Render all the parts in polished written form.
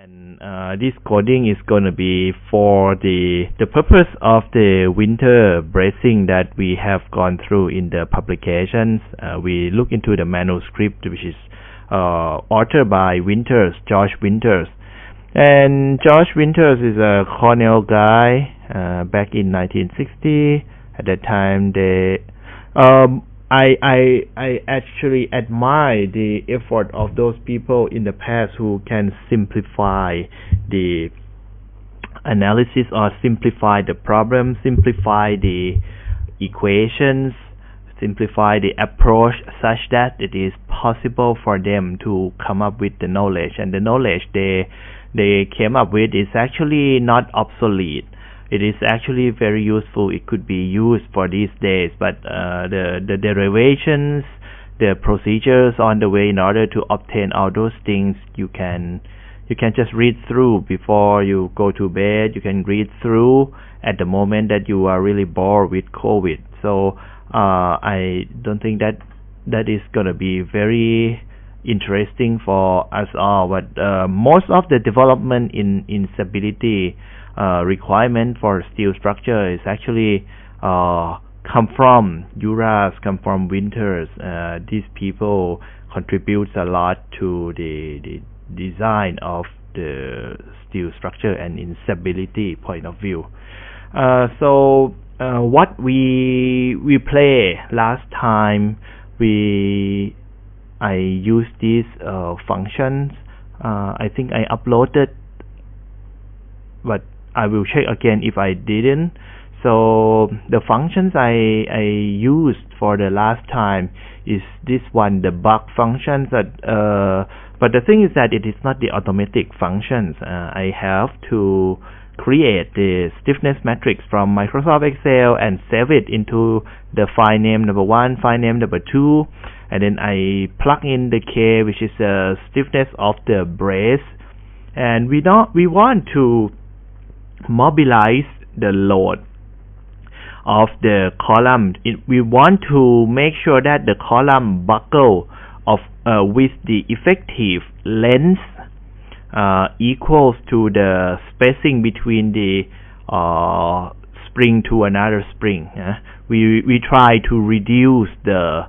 And this coding is going to be for the purpose of the winter bracing that we have gone through in the publications. We look into the manuscript, which is authored by George Winters. And George Winters is a Cornell guy back in 1960. At that time, I actually admire the effort of those people in the past who can simplify the analysis or simplify the problem, simplify the equations, simplify the approach such that it is possible for them to come up with the knowledge, and the knowledge they came up with is actually not obsolete. It is actually very useful. It could be used for these days, but the derivations, the procedures on the way in order to obtain all those things, you can just read through before you go to bed. You can read through at the moment that you are really bored with COVID. So I don't think that is gonna be very interesting for us all. But most of the development in stability requirement for steel structure is actually come from Uras, come from Winters. These people contributes a lot to the design of the steel structure and instability point of view. So what we play last time, I used these functions. I think I uploaded, but I will check again if I didn't. So the functions I used for the last time is this one, the buck functions. But the thing is that it is not the automatic functions. I have to create the stiffness matrix from Microsoft Excel and save it into the file name number 1, file name number 2, and then I plug in the K, which is the stiffness of the brace, and we want to mobilize the load of the column. We want to make sure that the column buckle of with the effective length equals to the spacing between the spring to another spring. We try to reduce the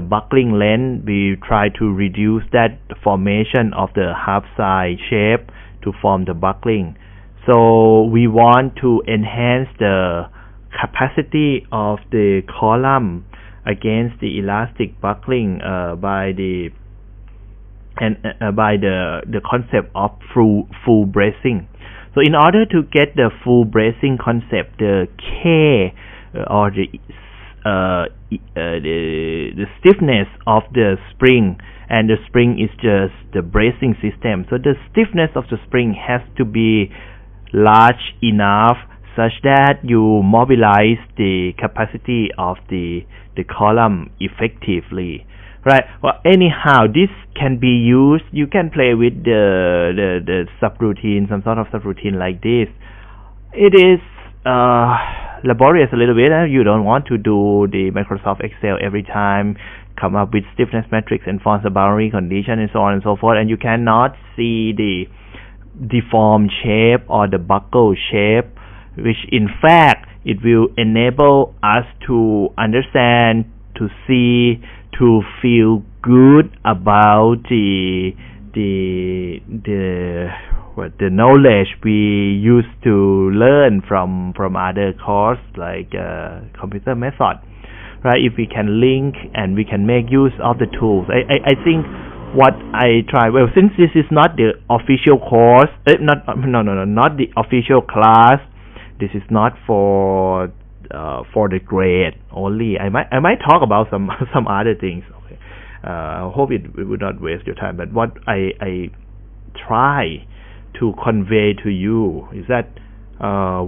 buckling length. We try to reduce that formation of the half side shape to form the buckling. So we want to enhance the capacity of the column against the elastic buckling by the concept of full bracing. So in order to get the full bracing concept, the K or the stiffness of the spring, and the spring is just the bracing system. So the stiffness of the spring has to be large enough such that you mobilize the capacity of the column effectively, right? Well, anyhow, this can be used. You can play with the subroutine, some sort of subroutine like this. It is laborious a little bit. You don't want to do the Microsoft Excel every time, come up with stiffness matrix and form the boundary condition and so on and so forth, and you cannot see the deformed shape or the buckle shape, which in fact it will enable us to understand, to see, to feel good about the knowledge we used to learn from other courses like computer method, right? If we can link and we can make use of the tools, I think what I try, well, since this is not the official course, not the official class, this is not for the grade only. I might talk about some other things. Okay. I hope it would not waste your time. But what I try to convey to you is that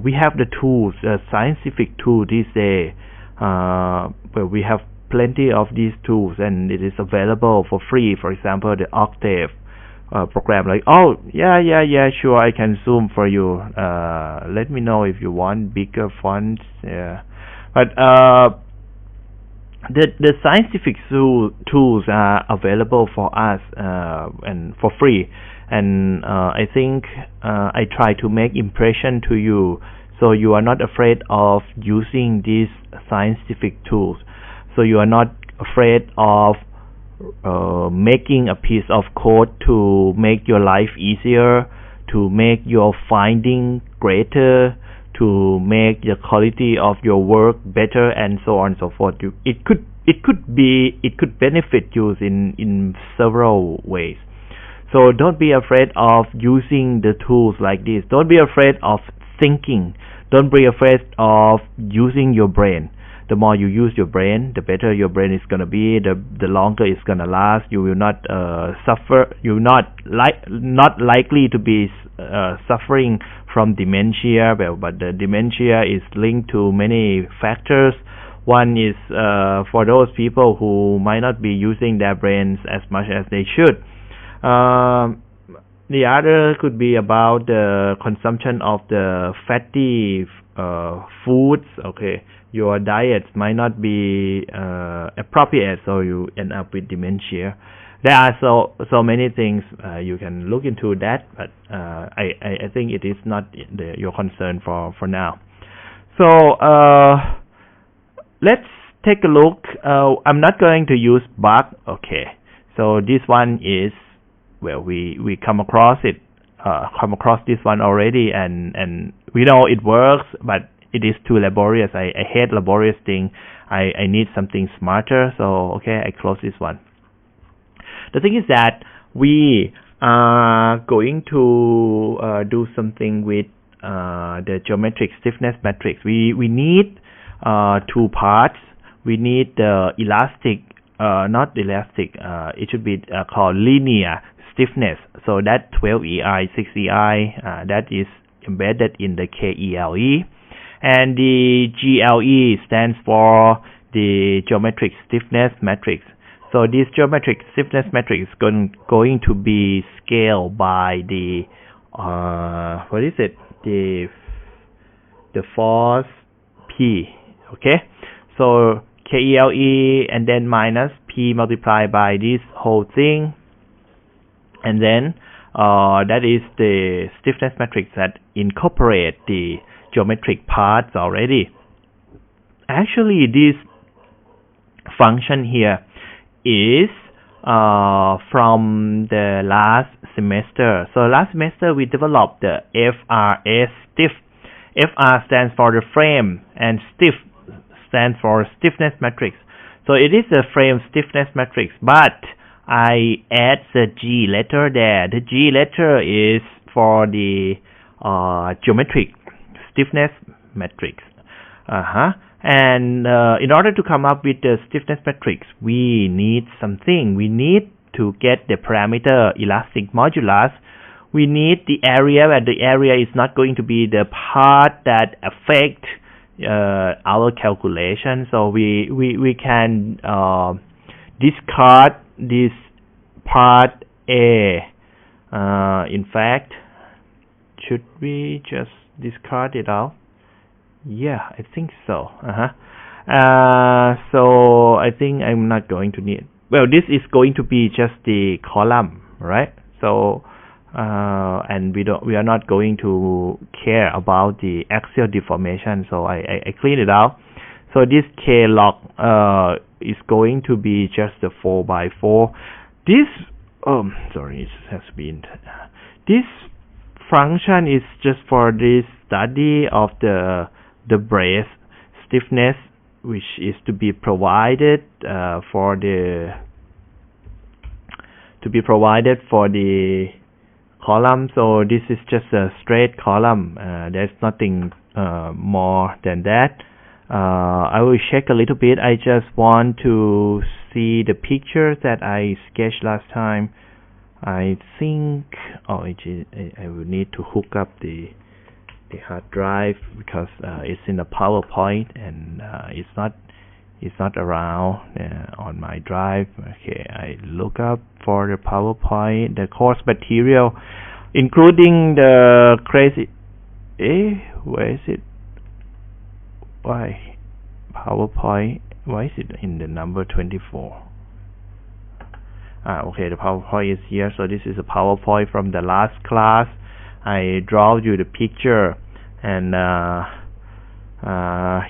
we have the tools, scientific tool these days, where we have plenty of these tools, and it is available for free. For example, the Octave program, like, oh yeah, sure, I can zoom for you. Let me know if you want bigger fonts. Yeah, but the scientific tools are available for us and for free, and I think I try to make impression to you, so you are not afraid of using these scientific tools, so you are not afraid of making a piece of code to make your life easier, to make your finding greater, to make the quality of your work better, and so on and so forth. It could benefit you in several ways. So don't be afraid of using the tools like this. Don't be afraid of thinking. Don't be afraid of using your brain. The more you use your brain, the better your brain is gonna be. The longer it's gonna last. You will not suffer. You're not likely to be suffering from dementia. But the dementia is linked to many factors. One is for those people who might not be using their brains as much as they should. The other could be about the consumption of the fatty foods. Okay, your diet might not be appropriate, so you end up with dementia. There are so many things you can look into that, but I think it is not your concern for now. So let's take a look. I'm not going to use bug. Okay, so this one is, well, we come across this one already, and we know it works, but it is too laborious. I hate laborious thing. I need something smarter, so okay, I close this one. The thing is that we are going to do something with the geometric stiffness matrix. We need two parts. We need the elastic, not elastic, it should be called linear stiffness. So that 12EI, 6EI, that is embedded in the KELE. And the GLE stands for the geometric stiffness matrix. So this geometric stiffness matrix is going to be scaled by the what is it? The force P. Okay. So KELE and then minus P multiplied by this whole thing, and then that is the stiffness matrix that incorporate the geometric parts already. Actually, this function here is from the last semester. So last semester we developed the FRS, stiff. FR stands for the frame, and stiff stands for stiffness matrix. So it is a frame stiffness matrix, but I add the G letter there. The G letter is for the geometric stiffness matrix. And in order to come up with the stiffness matrix, we need something. We need to get the parameter elastic modulus. We need the area, and the area is not going to be the part that affect our calculation. So we can discard this part A. In fact, should we just discard it out? Yeah, I think so. So I think I'm not going to need. Well, this is going to be just the column, right? So and we are not going to care about the axial deformation. So I clean it out. So this K log is going to be just the 4x4. This sorry, it has been. This function is just for this study of the brace stiffness, which is to be provided for the column. So this is just a straight column. There's nothing more than that. I will check a little bit. I just want to see the picture that I sketched last time. I think I will need to hook up the hard drive because it's in a PowerPoint and it's not around on my drive. Okay, I look up for the PowerPoint, the course material, including the crazy. Where is it? Why PowerPoint? Why is it in the number 24? Okay, the PowerPoint is here. So this is a PowerPoint from the last class. I draw you the picture, and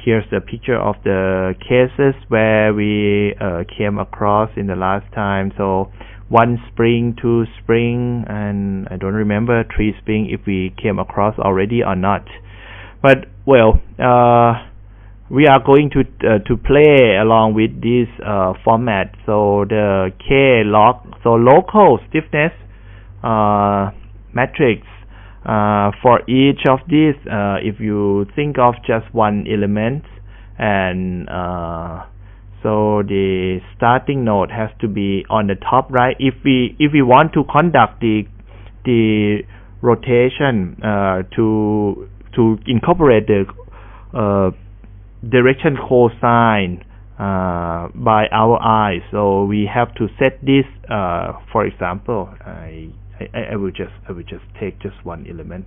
here's the picture of the cases where we came across in the last time. So 1 spring, 2 spring, and I don't remember 3 spring if we came across already or not. But well, we are going to play along with this format. So the K log, so local stiffness matrix. For each of these, if you think of just one element, and so the starting node has to be on the top right. If we want to conduct the rotation to incorporate the direction cosine by our eyes, so we have to set this. For example, I will just take just one element.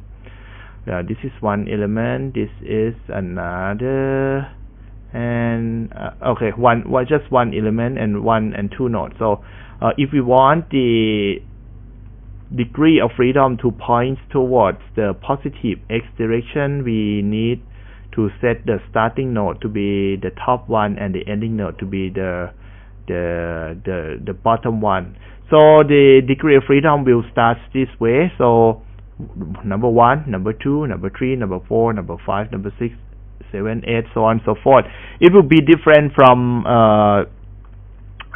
This is one element. This is another, and okay, just one element and 1 and 2 nodes. So if we want the degree of freedom to point towards the positive x direction, we need to set the starting node to be the top one and the ending node to be the bottom one. So the degree of freedom will start this way. So number 1, number 2, number 3, number 4, number 5, number 6, 7, 8, so on and so forth. It will be different from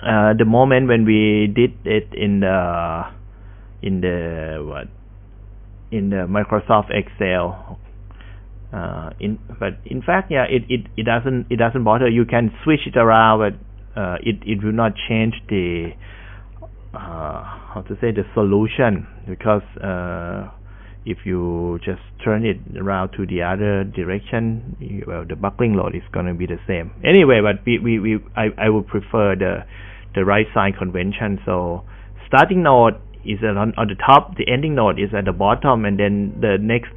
the moment when we did it in the Microsoft Excel. But in fact, yeah, it doesn't bother. You can switch it around, but it will not change the the solution, because if you just turn it around to the other direction, well, the buckling load is going to be the same anyway. But I would prefer the right sign convention. So starting node is on the top, the ending node is at the bottom, and then the next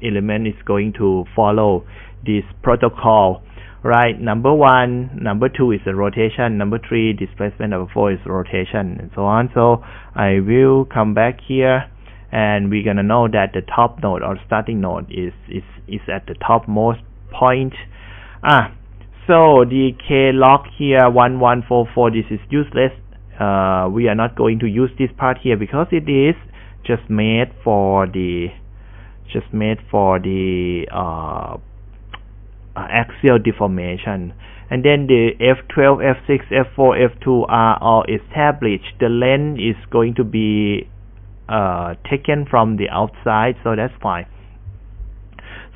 element is going to follow this protocol. Right, number 1, number 2 is the rotation, number 3 displacement, number 4 is rotation, and so on. So I will come back here, and we're gonna know that the top node or starting node is at the topmost point. So the K log here 1144, this is useless. We are not going to use this part here because it is just made for the axial deformation, and then the F12, F6, F4, F2 are all established. The length is going to be taken from the outside, so that's fine.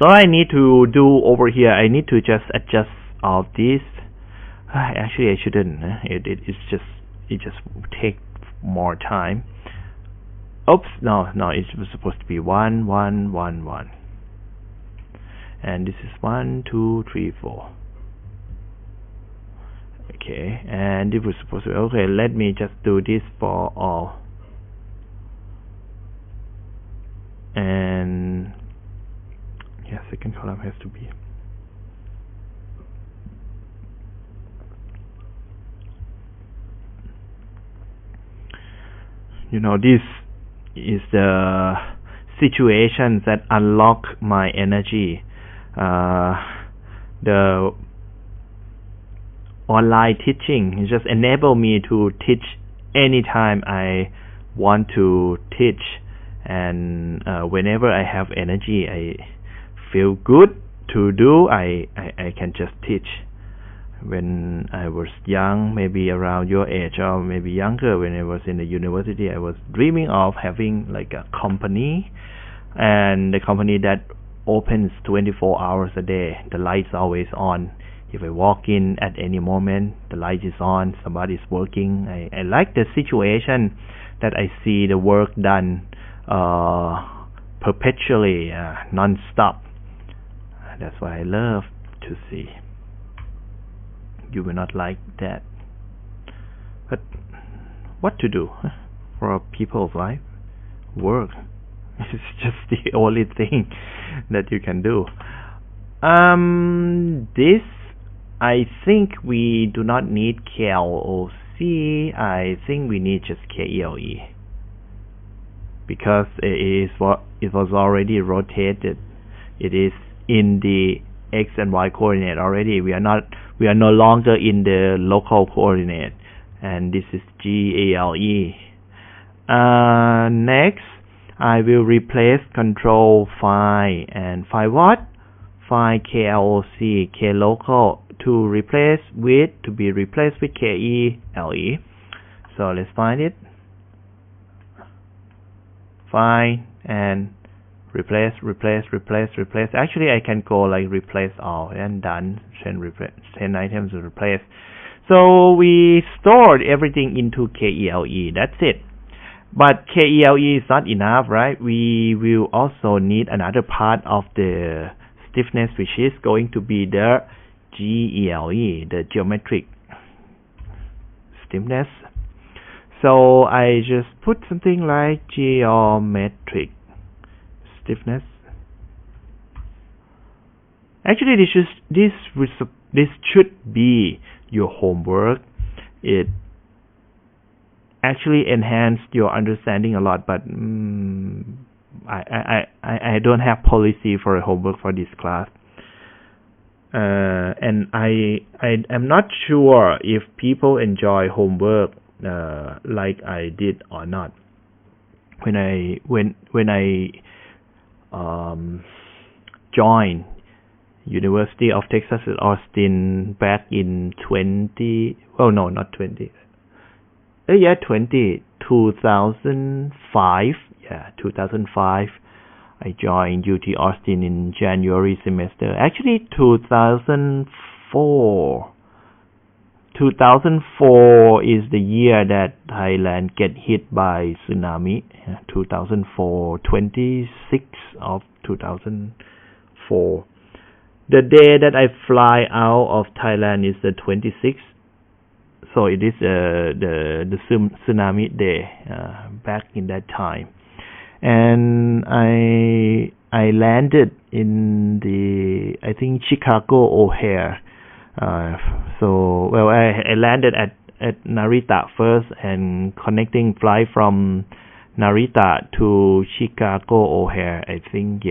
So I need to do over here, I need to just adjust all this. Actually, I shouldn't. It just take more time. Oops, no, it was supposed to be 1, 1, 1, 1. And this is 1, 2, 3, 4. Okay, and it was supposed to be, okay, let me just do this for all. And yeah, second column has to be. You know, this is the situation that unlock my energy. The online teaching just enable me to teach anytime I want to teach, and whenever I have energy, I feel good to do, I can just teach. When I was young, maybe around your age or maybe younger, when I was in the university, I was dreaming of having like a company, and the company that opens 24 hours a day. The light's always on. If I walk in at any moment, the light is on, somebody's working. I like the situation that I see the work done perpetually, non-stop. That's what I love to see. You will not like that. But what to do for people's life? Work. It's just the only thing that you can do. This, I think we do not need KLOC C, I think we need just KELE because it was already rotated. It is in the X and Y coordinate already. We are no longer in the local coordinate, and this is GALE. Next, I will replace control phi and phi what? Phi KLOC, K local, to be replaced with KELE. So let's find it. Find and replace. Actually, I can go like replace all and done. 10 items to replace. So we stored everything into KELE. That's it. But KELE is not enough, right? We will also need another part of the stiffness, which is going to be the GELE, the geometric stiffness. So I just put something like geometric stiffness. Actually, this should be your homework. It actually enhanced your understanding a lot, but I don't have policy for a homework for this class, and I am not sure if people enjoy homework like I did or not. When I joined University of Texas at Austin back in 2005. Yeah, 2005. I joined UT Austin in January semester. Actually, 2004. 2004 is the year that Thailand get hit by tsunami. 2004, 26th of 2004. The day that I fly out of Thailand is the 26th. So it is the tsunami day back in that time. And I landed in the, I think, Chicago O'Hare. I landed at Narita first, and connecting flight from Narita to Chicago O'Hare, I think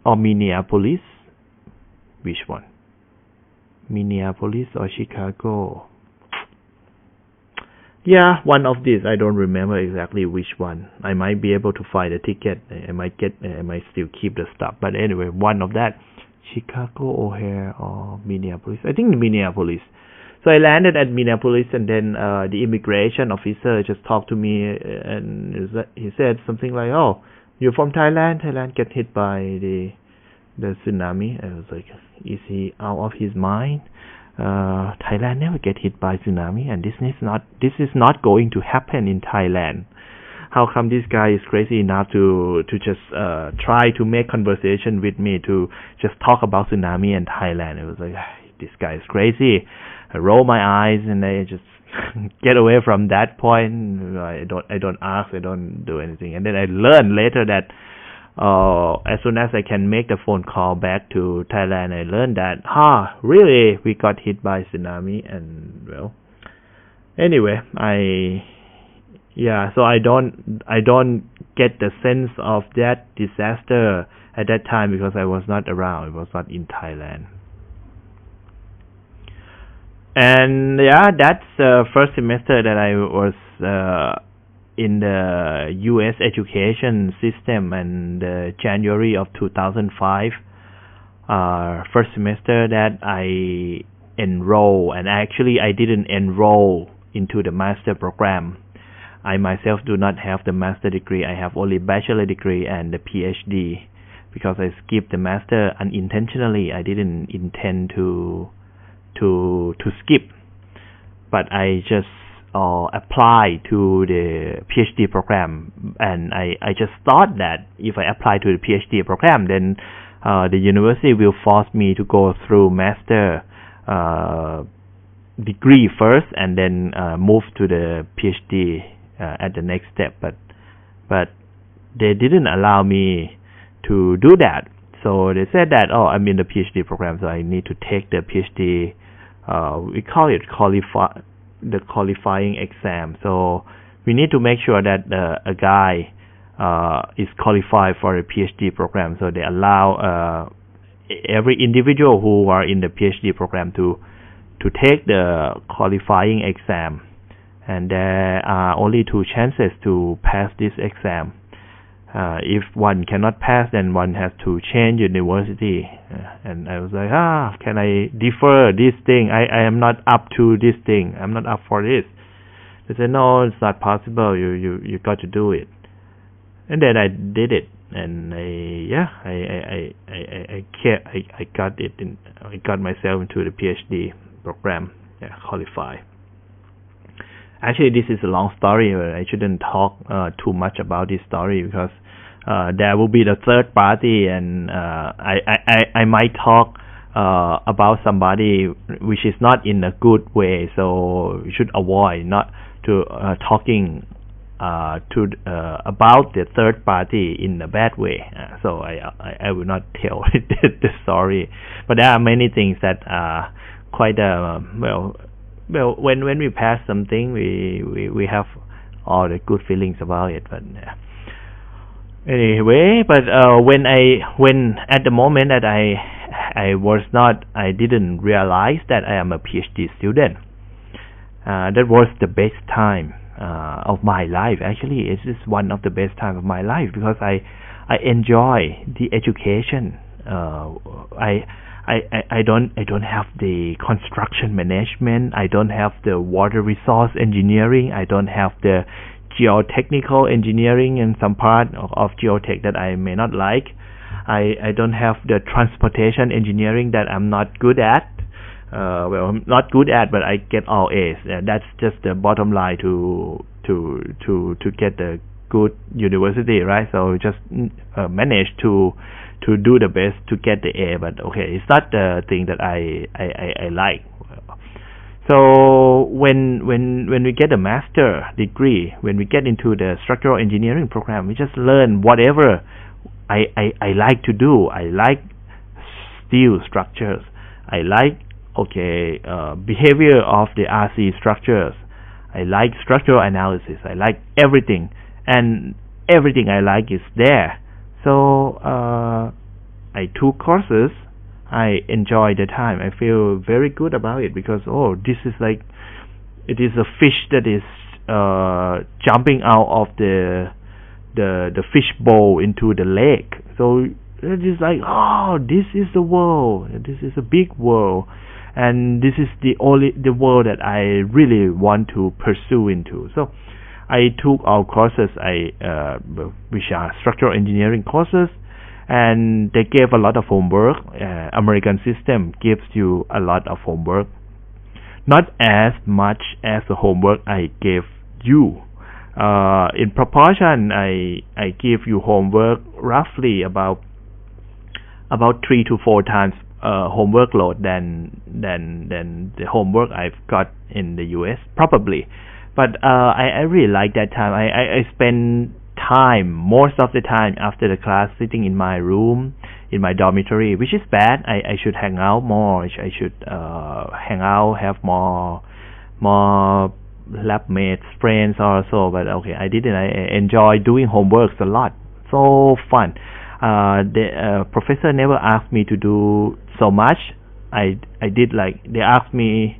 or Minneapolis. Which one? Minneapolis or Chicago? Yeah, one of these. I don't remember exactly which one. I might be able to find a ticket. I might still keep the stuff. But anyway, one of that. Chicago O'Hare or Minneapolis. I think Minneapolis. So I landed at Minneapolis, and then the immigration officer just talked to me, and he said something like, "Oh, you're from Thailand? Thailand get hit by the tsunami." I was like, "Is he out of his mind? Thailand never get hit by tsunami, and this is not going to happen in Thailand. How come this guy is crazy enough to just try to make conversation with me to just talk about tsunami and Thailand?" It was like, this guy is crazy. I roll my eyes and I just get away from that point. I don't ask, I don't do anything. And then I learned later that as soon as I can make the phone call back to Thailand, I learned that really we got hit by tsunami. And well, anyway, so I don't get the sense of that disaster at that time because I was not around. I was not in Thailand. And that's the first semester that I was in the U.S. education system, and January of 2005, first semester that I enroll, and actually I didn't enroll into the master program. I myself do not have the master degree. I have only bachelor degree and the PhD because I skipped the master unintentionally. I didn't intend to skip, but I just apply to the PhD program, and I just thought that if I apply to the PhD program, then the university will force me to go through master degree first and then move to the PhD at the next step, but they didn't allow me to do that. So they said that I'm in the PhD program, so I need to take the PhD. We call it the qualifying exam. So we need to make sure that a guy is qualified for a PhD program. So they allow every individual who are in the PhD program to take the qualifying exam, and there are only 2 chances to pass this exam. If one cannot pass, then one has to change university. And I was like, can I defer this thing? I am not up to this thing. I'm not up for this. They said, no, it's not possible. You got to do it. And then I did it, and I got it. I got myself into the PhD program. Qualify. Actually, this is a long story. I shouldn't talk too much about this story because there will be the third party, and I might talk about somebody which is not in a good way. So you should avoid not to talking about the third party in a bad way. So I will not tell the story. But there are many things that are quite well, when we pass something, we have all the good feelings about it. But anyway, but when at the moment that I didn't realize that I am a PhD student. That was the best time of my life. Actually, it's just one of the best time of my life because I enjoy the education. I don't have the construction management. I don't have the water resource engineering. I don't have the geotechnical engineering and some part of geotech that I may not like. I don't have the transportation engineering that I'm not good at. I'm not good at, but I get all A's. That's just the bottom line to get the good university, right? So just manage to do the best to get the A, but okay, it's not the thing that I like. So when we get a master degree, when we get into the structural engineering program, we just learn whatever I like to do. I like steel structures. I like behavior of the RC structures. I like structural analysis. I like everything, and everything I like is there. So I took courses. I enjoy the time. I feel very good about it because this is like it is a fish that is jumping out of the fish bowl into the lake. So it is like this is the world. This is a big world, and this is the world that I really want to pursue into. So I took our courses, which are structural engineering courses, and they gave a lot of homework. American system gives you a lot of homework, not as much as the homework I gave you. In proportion, I give you homework roughly about 3 to 4 times homework load than the homework I've got in the US, probably. But I really like that time. I spend time, most of the time after the class, sitting in my room, in my dormitory, which is bad. I should hang out more. I should hang out, have more lab mates, friends also. But okay, I didn't. I enjoy doing homeworks a lot. So fun. The professor never asked me to do so much. I did like they asked me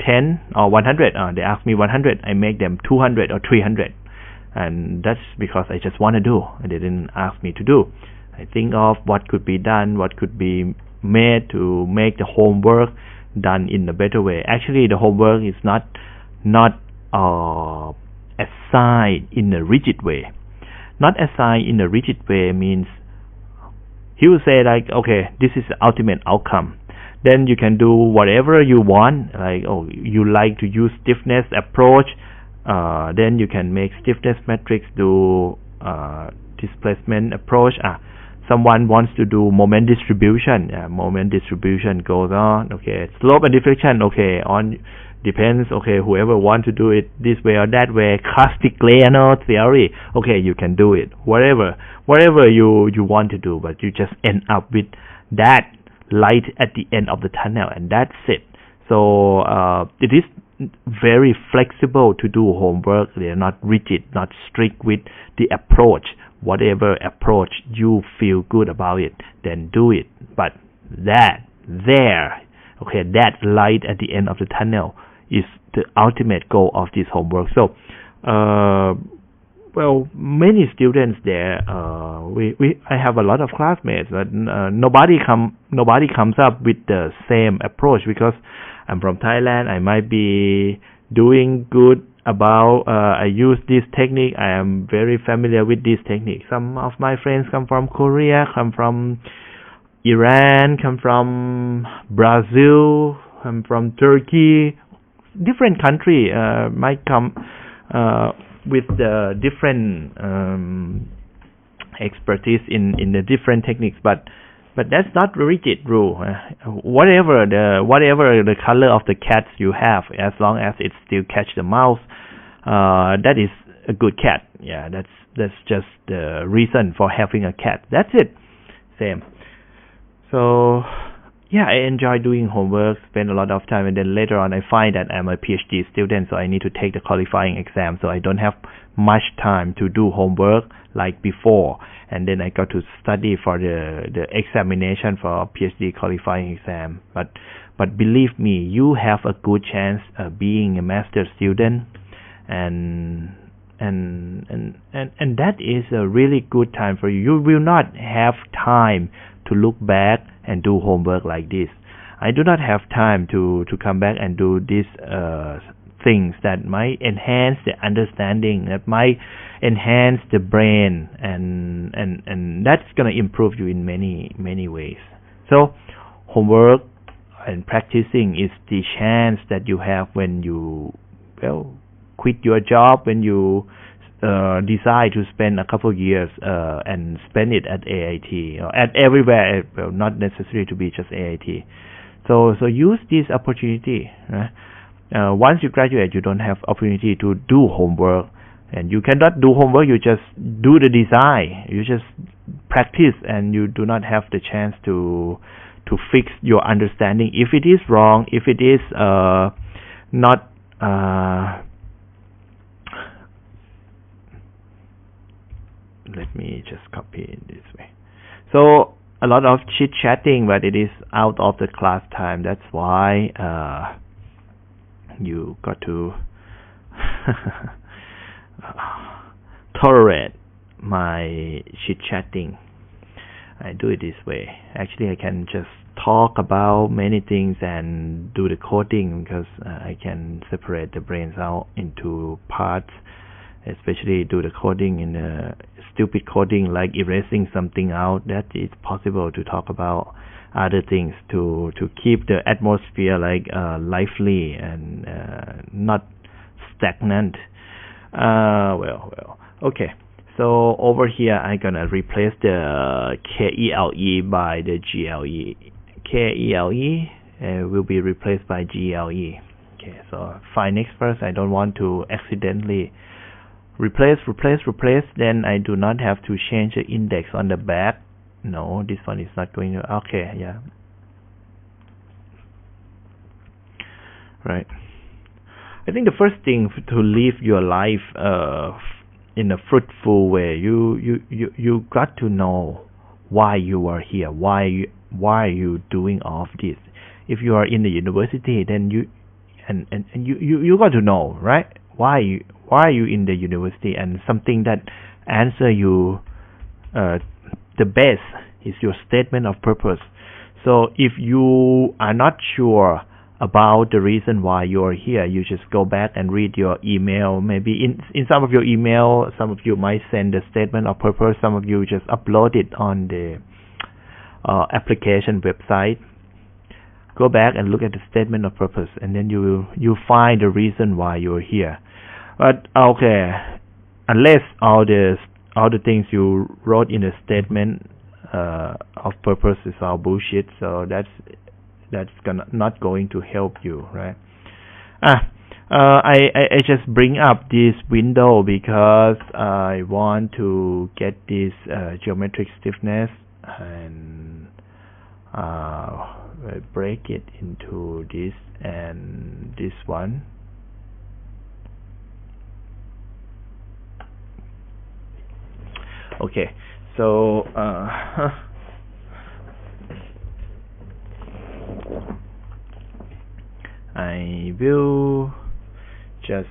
10 or 100. They asked me 100. I make them 200 or 300, and that's because I just want to do. They didn't ask me to do. I think of what could be done, what could be made to make the homework done in a better way. Actually, the homework is not assigned in a rigid way. Not assigned in a rigid way means he will say like, okay, this is the ultimate outcome. Then you can do whatever you want. Like, you like to use stiffness approach. Then you can make stiffness matrix, do displacement approach. Someone wants to do moment distribution. Moment distribution goes on. Okay, slope and deflection. Okay, depends. Okay, whoever wants to do it this way or that way. Castigliano theory. Okay, you can do it. Whatever you want to do, but you just end up with that light at the end of the tunnel, and that's it. So it is very flexible to do homework. They're not rigid, not strict with the approach. Whatever approach you feel good about it, then do it. But that light at the end of the tunnel is the ultimate goal of this homework. So, many students there. I have a lot of classmates, but nobody comes up with the same approach, because I'm from Thailand. I might be doing good about I use this technique. I am very familiar with this technique. Some of my friends come from Korea, come from Iran, come from Brazil, come from Turkey. Different country might come with the different expertise in the different techniques, but that's not a rigid rule. Whatever the color of the cat you have, as long as it still catch the mouse, that is a good cat. Yeah, that's just the reason for having a cat. That's it. Same. So yeah, I enjoy doing homework, spend a lot of time, and then later on I find that I'm a PhD student, so I need to take the qualifying exam, so I don't have much time to do homework like before. And then I got to study for the examination for PhD qualifying exam. But believe me, you have a good chance of being a master student, and that is a really good time for you. You will not have time to look back and do homework like this. I do not have time to come back and do these things that might enhance the understanding, that might enhance the brain, and that's gonna improve you in many ways. So homework and practicing is the chance that you have when you quit your job, when you decide to spend a couple of years and spend it at AIT or at everywhere, not necessary to be just AIT. So use this opportunity. Once you graduate, you don't have opportunity to do homework, and you cannot do homework. You just do the design. You just practice, and you do not have the chance to fix your understanding. If it is wrong, if it is not let me just copy it this way. So a lot of chit chatting, but it is out of the class time. That's why you got to tolerate my chit chatting. I do it this way. Actually, I can just talk about many things and do the coding, because I can separate the brains out into parts, especially do the coding in a stupid coding like erasing something out. That is possible to talk about other things to keep the atmosphere like lively and not stagnant. Okay. So over here I'm gonna replace the KELE by the GLE. KELE will be replaced by GLE. Okay, so find next first. I don't want to accidentally replace, then I do not have to change the index on the back. No, this one is not going to. Okay, yeah. Right. I think the first thing to live your life in a fruitful way, you got to know why you are here, why are you doing all of this. If you are in the university, then you got to know, right? Why are you in the university, and something that answer you the best is your statement of purpose. So if you are not sure about the reason why you're here, you just go back and read your email. Maybe in some of your email, some of you might send the statement of purpose, some of you just upload it on the application website. Go back and look at the statement of purpose, and then you find the reason why you're here. But okay, unless all the things you wrote in the statement of purpose is all bullshit, so that's not going to help you, right? I just bring up this window because I want to get this geometric stiffness, and break it into this and this one. Okay, so I will just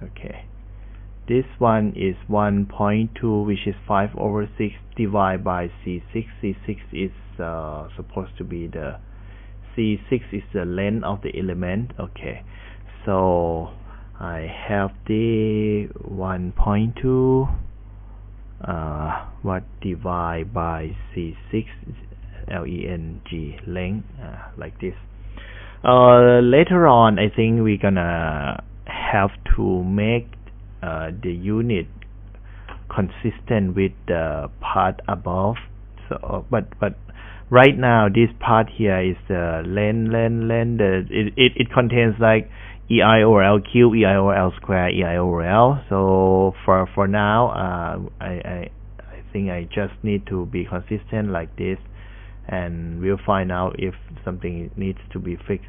okay, this one is 1.2, which is 5/6 divided by C6. C6 is supposed to be the C6 is the length of the element. Okay, so I have the 1.2 what divide by C6 leng length, like this. Later on, I think we're gonna have to make the unit consistent with the part above. So, but right now this part here is the length. It contains like EI over L cube, EI over L square, EI over L. So for now, I think I just need to be consistent like this, and we'll find out if something needs to be fixed.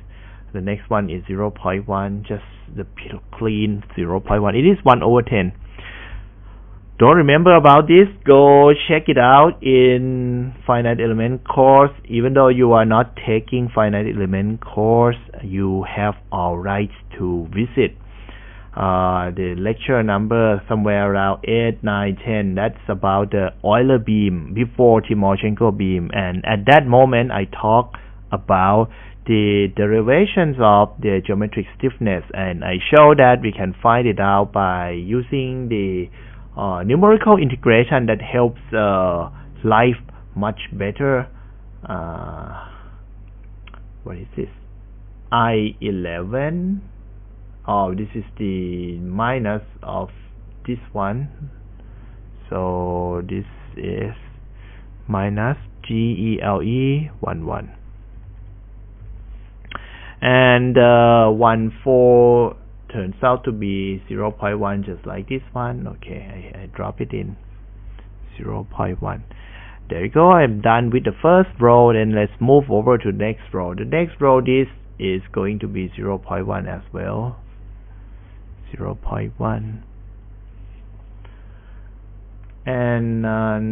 The next one is 0.1, just the clean 0.1. It is 1/10. Don't remember about this, go check it out in finite element course. Even though you are not taking finite element course, you have all rights to visit the lecture number somewhere around 8, 9, 10. That's about the Euler beam before Timoshenko beam, and at that moment I talk about the derivations of the geometric stiffness, and I show that we can find it out by using the numerical integration that helps life much better. What is this? I11. Oh, this is the minus of this one, so this is minus GELE11. And 1/4 turns out to be 0.1, just like this one. Okay, I drop it in 0.1. There you go. I'm done with the first row. Then let's move over to the next row. The next row, this is going to be 0.1 as well. 0.1. And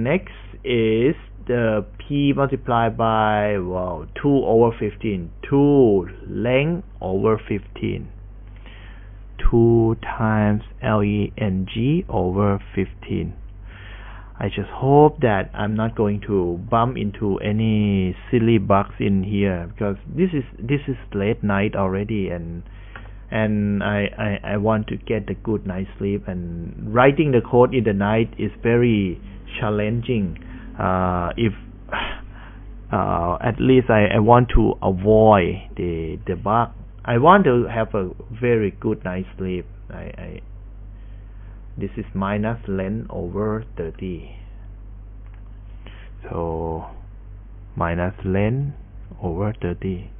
next is the P multiplied by 2/15. 2 length over 15. 2 times leng over 15. I just hope that I'm not going to bump into any silly bugs in here, because this is late night already, and I want to get a good night's sleep, and writing the code in the night is very challenging. If at least I want to avoid the bug. I want to have a very good night's sleep. This is minus length over 30. So minus length over 30.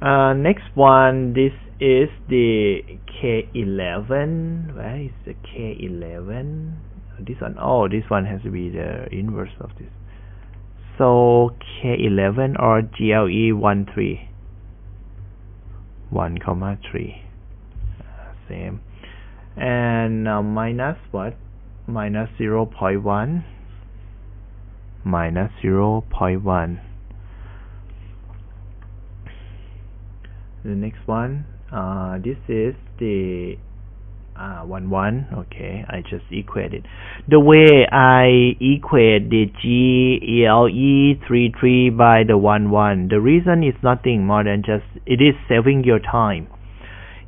Next one, this is the K11. Where is the K11? This one, oh, this one has to be the inverse of this. So K11 or GLE13. 1,3. Same. And minus what? Minus 0.1. Minus 0.1. The next one, this is the 1. Okay, I just equate it. The way I equate the GELE33 by the 1, the reason is nothing more than just it is saving your time.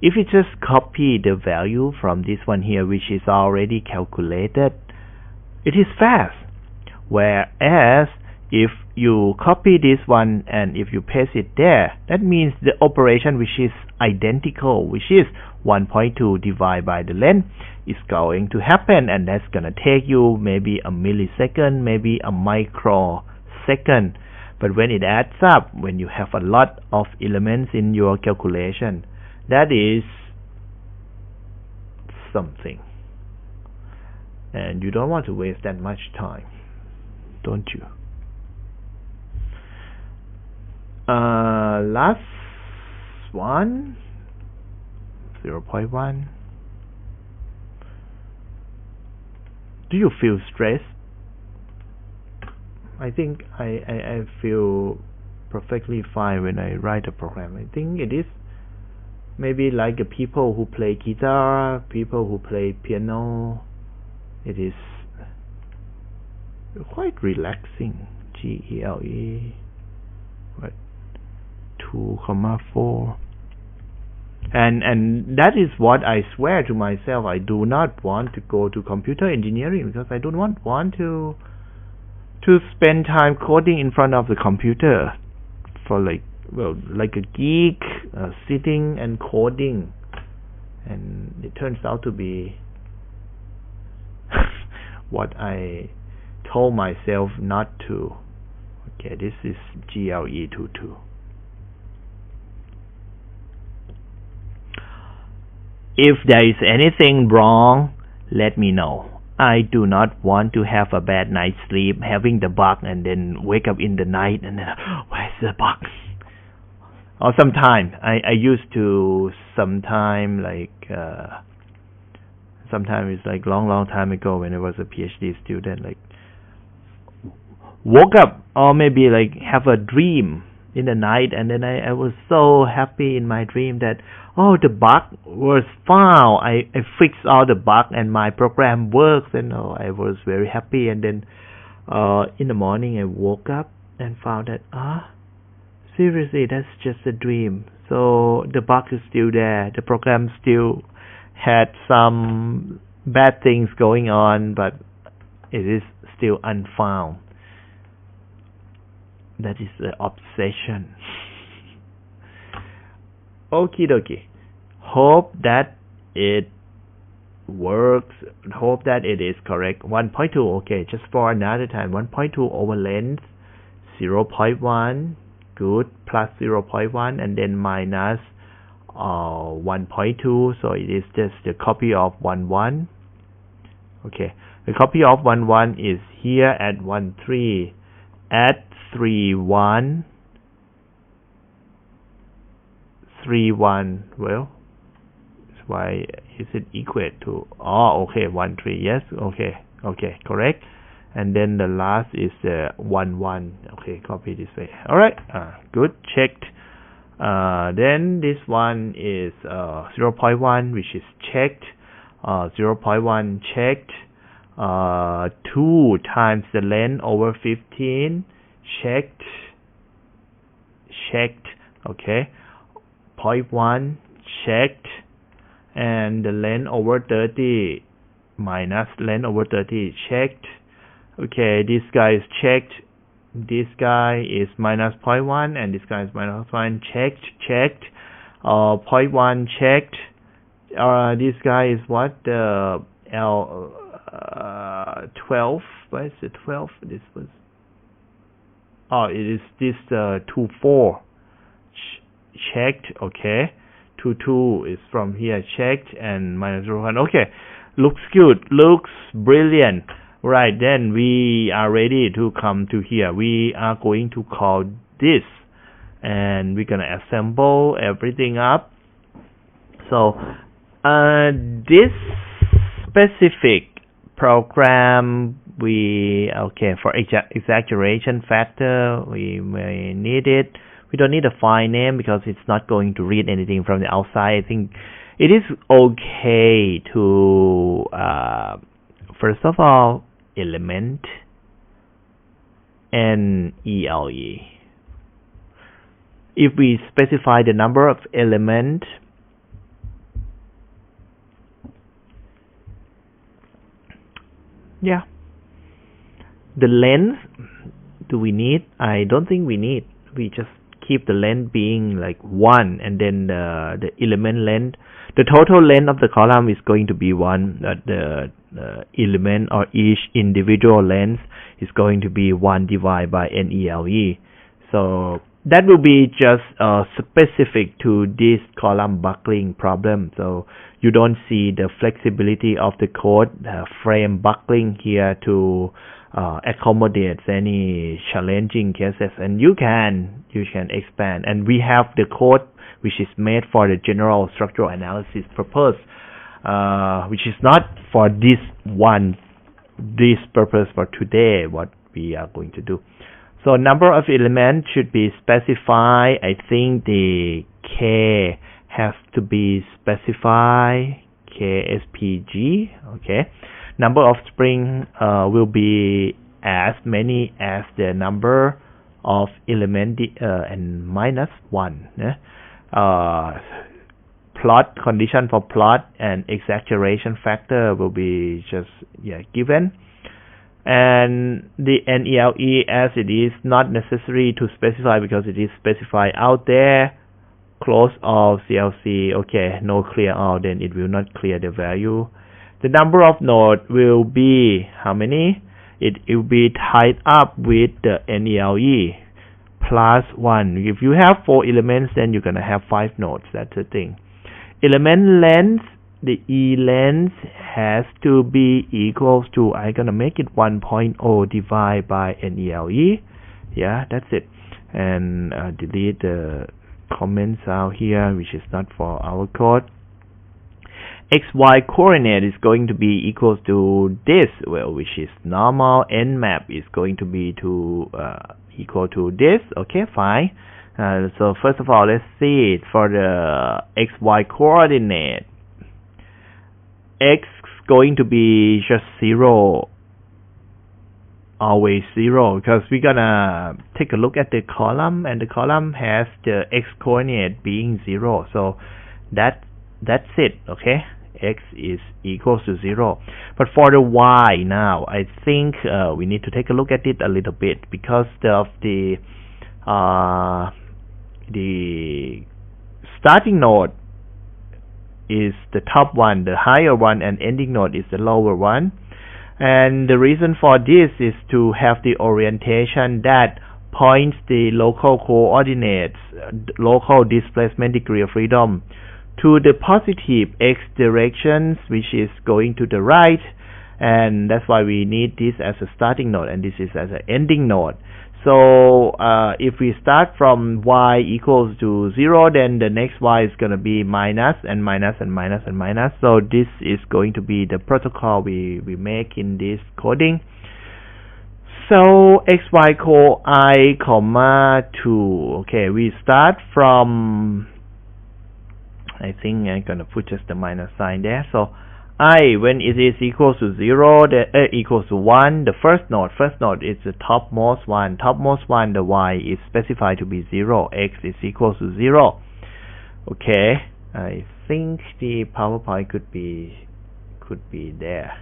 If you just copy the value from this one here, which is already calculated, it is fast. Whereas if you copy this one and if you paste it there, that means the operation which is identical, which is 1.2 divided by the length, is going to happen, and that's gonna take you maybe a millisecond, maybe a microsecond. But when it adds up, when you have a lot of elements in your calculation, that is something. and you don't want to waste that much time, don't you? Last one, 0.1. Do you feel stressed? I think I feel perfectly fine when I write a program. I think it is maybe like the people who play guitar, people who play piano. It is quite relaxing. GELE, what, 2,4. And that is what I swear to myself. I do not want to go to computer engineering because I don't want to spend time coding in front of the computer for like a geek, sitting and coding, and it turns out to be what I told myself not to. Okay, this is GLE 22. If there is anything wrong, let me know. I do not want to have a bad night's sleep, having the bug, and then wake up in the night and then, where's the bug? Or sometime, I used to sometime it's like long time ago when I was a PhD student, like woke up or maybe like have a dream in the night, and then I was so happy in my dream that the bug was found. I fixed all the bug and my program works, and I was very happy. And then in the morning I woke up and found that seriously, that's just a dream. So the bug is still there. The program still had some bad things going on, but it is still unfound. That is the obsession. Okie dokie. Hope that it works. Hope that it is correct. 1.2. Okay, just for another time. 1.2 over length 0.1. Good. Plus 0.1 and then minus 1.2. So it is just the copy of 1.1. Okay. The copy of 1.1 is here at 1.3. At 3.1. 3.1. Well, why is it equal to? Okay, 1.3. Yes. Okay, correct. And then the last is 1.1. Okay, copy this way. All right. Good. Checked. Then this one is 0.1, which is checked. 0.1 checked. 2 times the length over 15. Checked. Okay. 0.1 checked. And the length over 30 minus length over 30 checked. Okay, this guy is checked. This guy is minus 0.1 and this guy is minus 1. Checked. 0.1 checked. This guy is what? L 12. Where is the 12? This was. It is this 2.4. Checked. Okay. 2.2 is from here. Checked and minus 0.1. Okay. Looks good. Looks brilliant. Right, then we are ready to come to here. We are going to call this and we're gonna assemble everything up. So this specific program for exaggeration factor we may need it. We don't need a file name because it's not going to read anything from the outside. I think it is okay to first of all element and ELE. If we specify the number of elements, the length, do we need? I don't think we need. We just keep the length being like 1 and then the element length. The total length of the column is going to be 1. The element or each individual length is going to be 1 divided by NELE. So that will be just specific to this column buckling problem. So you don't see the flexibility of the code frame buckling here to accommodate any challenging cases, and you can expand. And we have the code which is made for the general structural analysis purpose, which is not for this purpose for today, what we are going to do. So number of elements should be specified. I think the K has to be specified, KSPG, okay. Number of spring will be as many as the number of element and minus 1. Plot condition for plot and exaggeration factor will be just given. And the NELE, as it is not necessary to specify because it is specified out there, close all CLC, okay, no clear all, then it will not clear the value. The number of nodes will be how many? It will be tied up with the NELE plus 1. If you have 4 elements, then you're going to have 5 nodes. That's the thing. Element length, the E length has to be equals to, I'm going to make it 1.0 divided by NELE. Yeah, that's it. And delete the comments out here, which is not for our code. XY coordinate is going to be equals to this, well, which is normal. Nmap is going to be equal to this. Okay, fine. So first of all, let's see it for the XY coordinate. X is going to be just 0, always 0, because we're gonna take a look at the column, and the column has the X coordinate being 0. So that's it, okay. X is equals to 0. But for the Y now, I think we need to take a look at it a little bit, because of the starting node is the top one, the higher one, and ending node is the lower one. And the reason for this is to have the orientation that points the local coordinates, local displacement degree of freedom, to the positive X directions, which is going to the right, and that's why we need this as a starting node, and this is as an ending node. So if we start from Y equals to 0, then the next Y is going to be minus and minus and minus and minus. So this is going to be the protocol we make in this coding. So XY co I comma 2. Okay, we start from, I think I'm going to put just the minus sign there. So I, when it is equals to 0, equals to 1, the first node is the topmost one. Topmost one, the Y is specified to be 0. X is equals to 0. Okay, I think the PowerPoint could be there.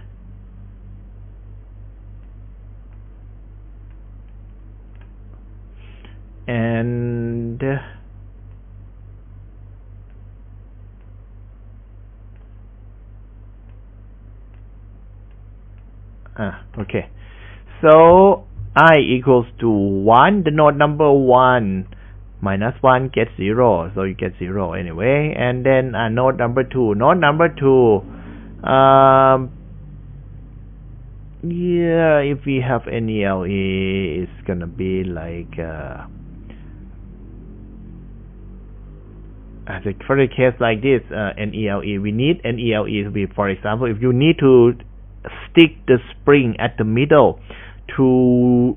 And okay, so I equals to 1, the node number 1 minus 1 gets 0, so you get 0 anyway. And then node number 2, yeah, if we have NELE, it's gonna be like for a case like this, NELE, we need NELE to be, for example, if you need to stick the spring at the middle to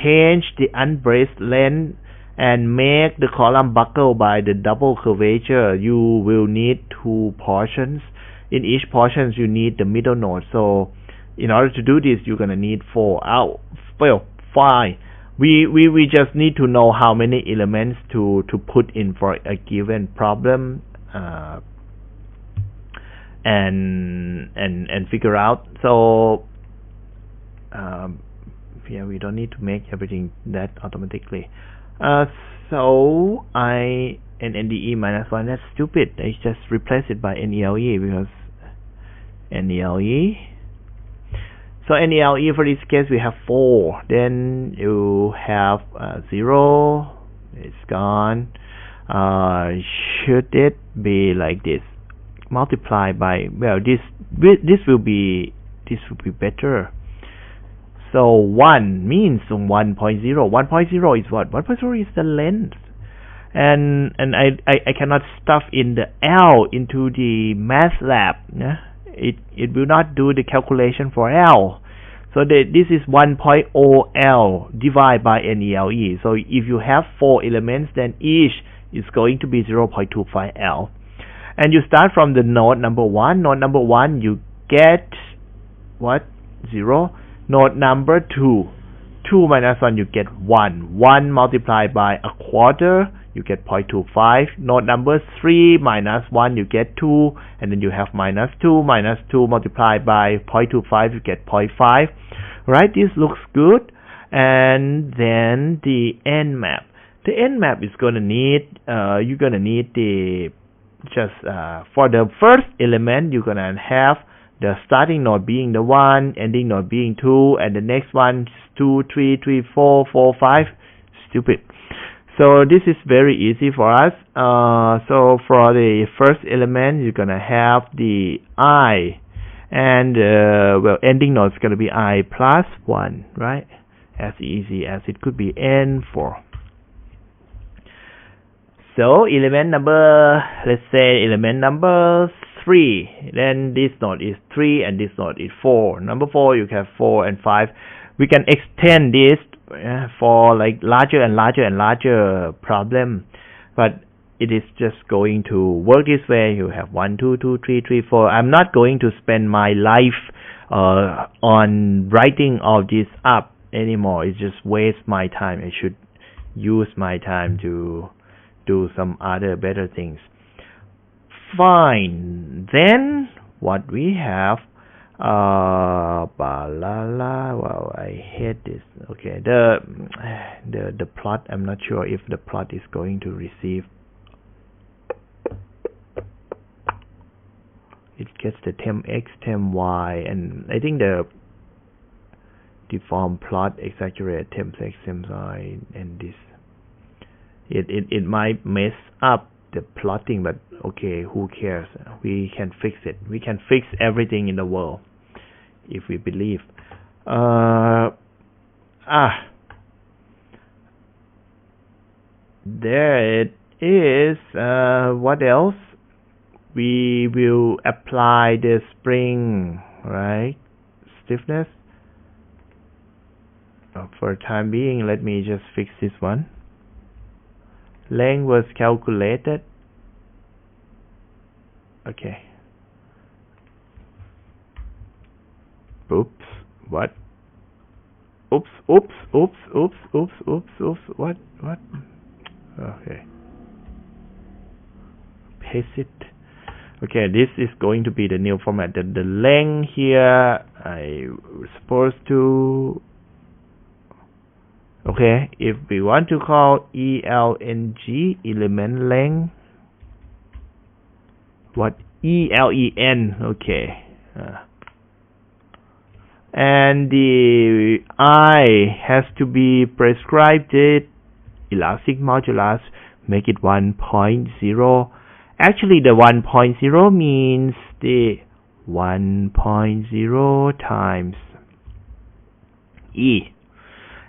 change the unbraced length and make the column buckle by the double curvature, you will need 2 portions. In each portion you need the middle node. So in order to do this, you're gonna need 4. Well, 5. We just need to know how many elements to put in for a given problem, and figure out. So yeah, we don't need to make everything that automatically. So I and NDE minus 1, that's stupid. I just replace it by NELE, because NELE. So NELE for this case we have 4. Then you have 0. It's gone. Should it be like this? multiplied by, well, this will be better. So 1 means 1.0. 1.0 is what? 1.0 is the length. And I cannot stuff in the L into the math lab. Yeah? It will not do the calculation for L. So this is 1.0 L divided by NELE. So if you have 4 elements, then each is going to be 0.25 L. And you start from the node number 1. Node number 1, you get what? 0. Node number 2. 2 minus 1, you get 1. 1 multiplied by a quarter, you get 0.25. Node number 3 minus 1, you get 2. And then you have minus 2. Minus 2 multiplied by 0.25, you get 0.5. Right? This looks good. And then the end map. The end map is going to need, you're going to need the, for the first element, you're going to have the starting node being the 1, ending node being 2, and the next one 2, 3, 3, 4, 4, 5. Stupid. So this is very easy for us. So for the first element, you're going to have the I, and well, ending node is going to be I plus 1, right? As easy as it could be N4. So element number, let's say element number 3, then this node is 3 and this node is 4. Number 4, you have 4 and 5. We can extend this for like larger and larger and larger problem, but it is just going to work this way. You have 1, 2, 2, 3, 3, 4. I'm not going to spend my life on writing all this up anymore. It just wastes my time. I should use my time to do some other better things. Fine. Then what we have, well, I hate this. Okay, the plot, I'm not sure if the plot is going to receive. It gets the temp x, temp y, and I think the deform plot exaggerate temp x, temp y, and this. It might mess up the plotting, but okay, who cares? We can fix it. We can fix everything in the world if we believe. There it is. What else? We will apply the spring, right? Stiffness. For the time being, let me just fix this one. Length was calculated. Okay. Oops. What? Oops. What? Okay. Paste it. Okay, this is going to be the new format. The length here, I was supposed to. Okay, if we want to call ELNG, element length, what? ELEN, okay. And the I has to be prescribed it, elastic modulus, make it 1.0. Actually, the 1.0 means the 1.0 times E.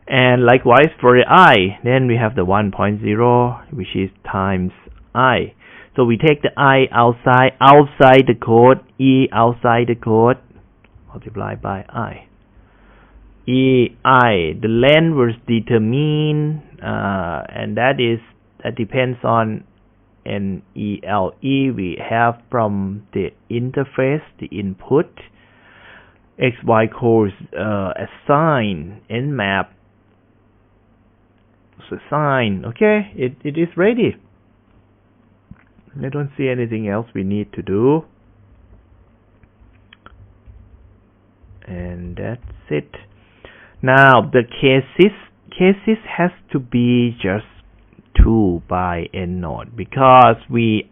And likewise for the I, then we have the 1.0, which is times I. So we take the I outside the code, E outside the code, multiplied by I. EI, the length was determined, and that depends on NELE we have from the interface, the input. XY course assign nmap. Assign. Okay, it is ready. I don't see anything else we need to do. And that's it. Now the cases has to be just 2 by n node, because we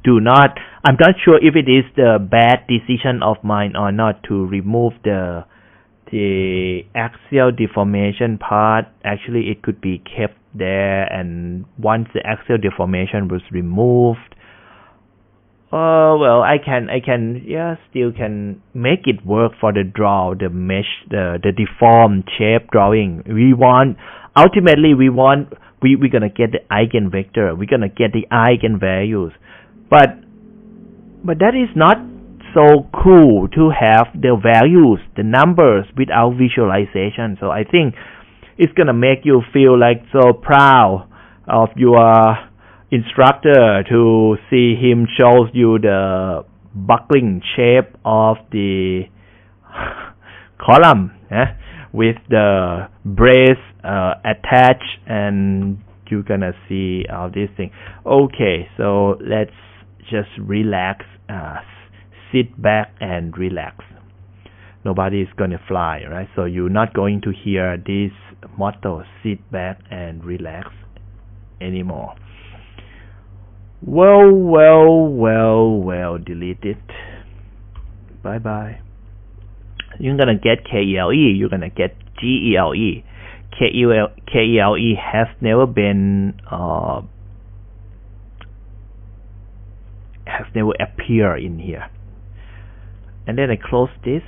do not, I'm not sure if it is the bad decision of mine or not to remove the axial deformation part. Actually it could be kept there, and once the axial deformation was removed, Well, I can, yeah, still can make it work for the the mesh, the deformed shape drawing. Ultimately, we're gonna get the Eigen Vector. We're gonna get the Eigen values. But that is not so cool to have the values, the numbers without visualization. So I think it's gonna make you feel like so proud of your instructor to see him shows you the buckling shape of the column with the brace attached, and you're gonna see all these things. Okay, so let's just relax, sit back and relax. Nobody is gonna fly, right? So you're not going to hear this motto, sit back and relax, anymore. Well, delete it. Bye. You're gonna get KELE, you're gonna get GELE. KELE has never been has never appeared in here. And then I close this.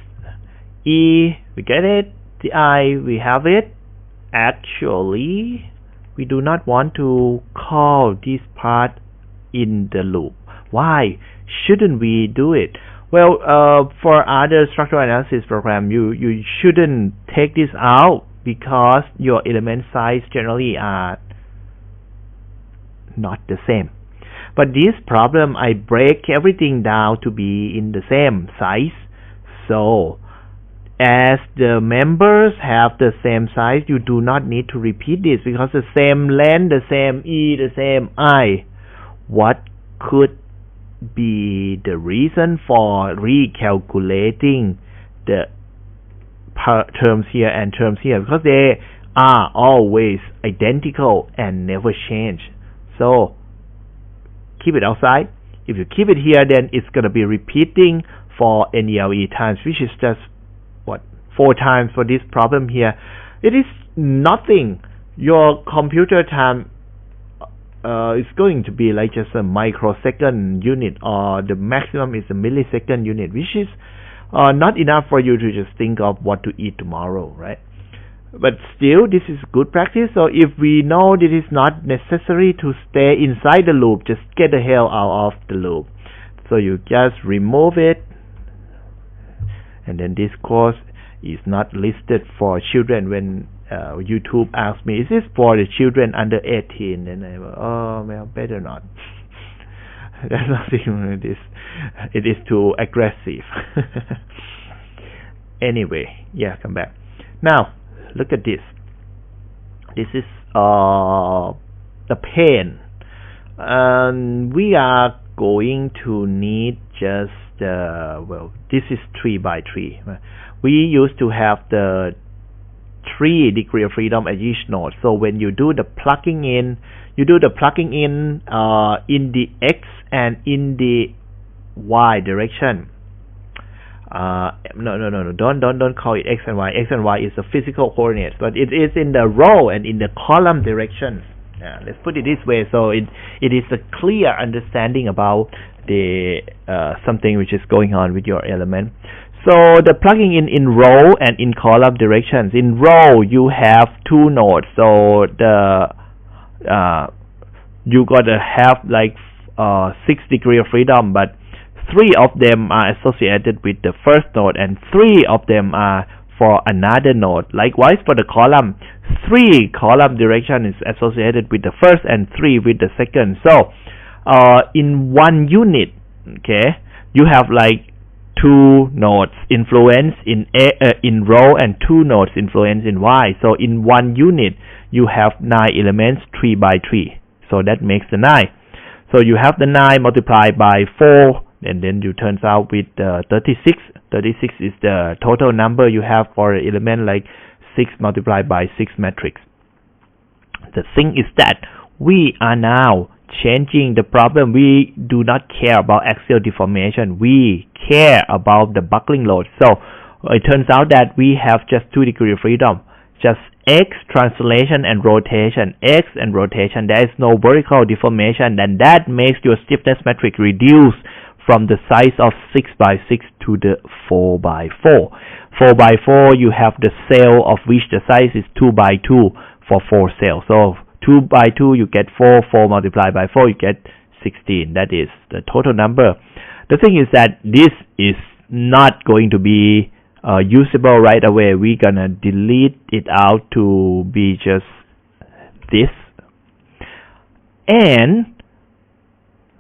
E, we get it. The I, we have it. Actually, we do not want to call this part in the loop. Why shouldn't we do it? Well, for other structural analysis program, you shouldn't take this out because your element size generally are not the same. But this problem, I break everything down to be in the same size. So as the members have the same size, you do not need to repeat this because the same length, the same E, the same I. What could be the reason for recalculating the terms here and terms here? Because they are always identical and never change. So keep it outside. If you keep it here, then it's going to be repeating for NELE times, which is just 4 times for this problem here. It is nothing. Your computer time is going to be like just a microsecond unit, or the maximum is a millisecond unit, which is not enough for you to just think of what to eat tomorrow, right? But still, this is good practice. So if we know that it is not necessary to stay inside the loop, just get the hell out of the loop. So you just remove it, and then this course is not listed for children. When YouTube asks me, is this for the children under 18? And I go, oh, well, better not. That's nothing. It is too aggressive. Anyway, yeah, come back. Now, look at this. This is the pen. And we are going to need just, this is 3 by 3. We used to have the 3 degree of freedom at each node. So when you do the plugging in, you do the plugging in the X and in the Y direction. No, don't call it X and Y. X and Y is the physical coordinates, but it is in the row and in the column directions. Let's put it this way, so it is a clear understanding about the something which is going on with your element. So the plugging in row and in column directions. In row you have 2 nodes, so the you gotta have like 6 degree of freedom, but 3 of them are associated with the first node and 3 of them are for another node. Likewise for the column, 3 column direction is associated with the first and 3 with the second. So in one unit, okay, you have like 2 nodes influence in row and 2 nodes influence in Y. So in one unit you have 9 elements 3 by 3. So that makes the 9. So you have the 9 multiplied by 4, and then you turns out with 36. 36 is the total number you have for an element, like 6 multiplied by 6 matrix. The thing is that we are now changing the problem. We do not care about axial deformation. We care about the buckling load. So it turns out that we have just 2 degrees of freedom, just X translation and rotation. X and rotation, there is no vertical deformation, and that makes your stiffness metric reduce from the size of 6x6 to the 4x4. 4x4, you have the cell of which the size is 2x2 for 4 cells. So 2x2 you get 4, 4 multiplied by 4 you get 16. That is the total number. The thing is that this is not going to be usable right away. We're gonna delete it out to be just this. And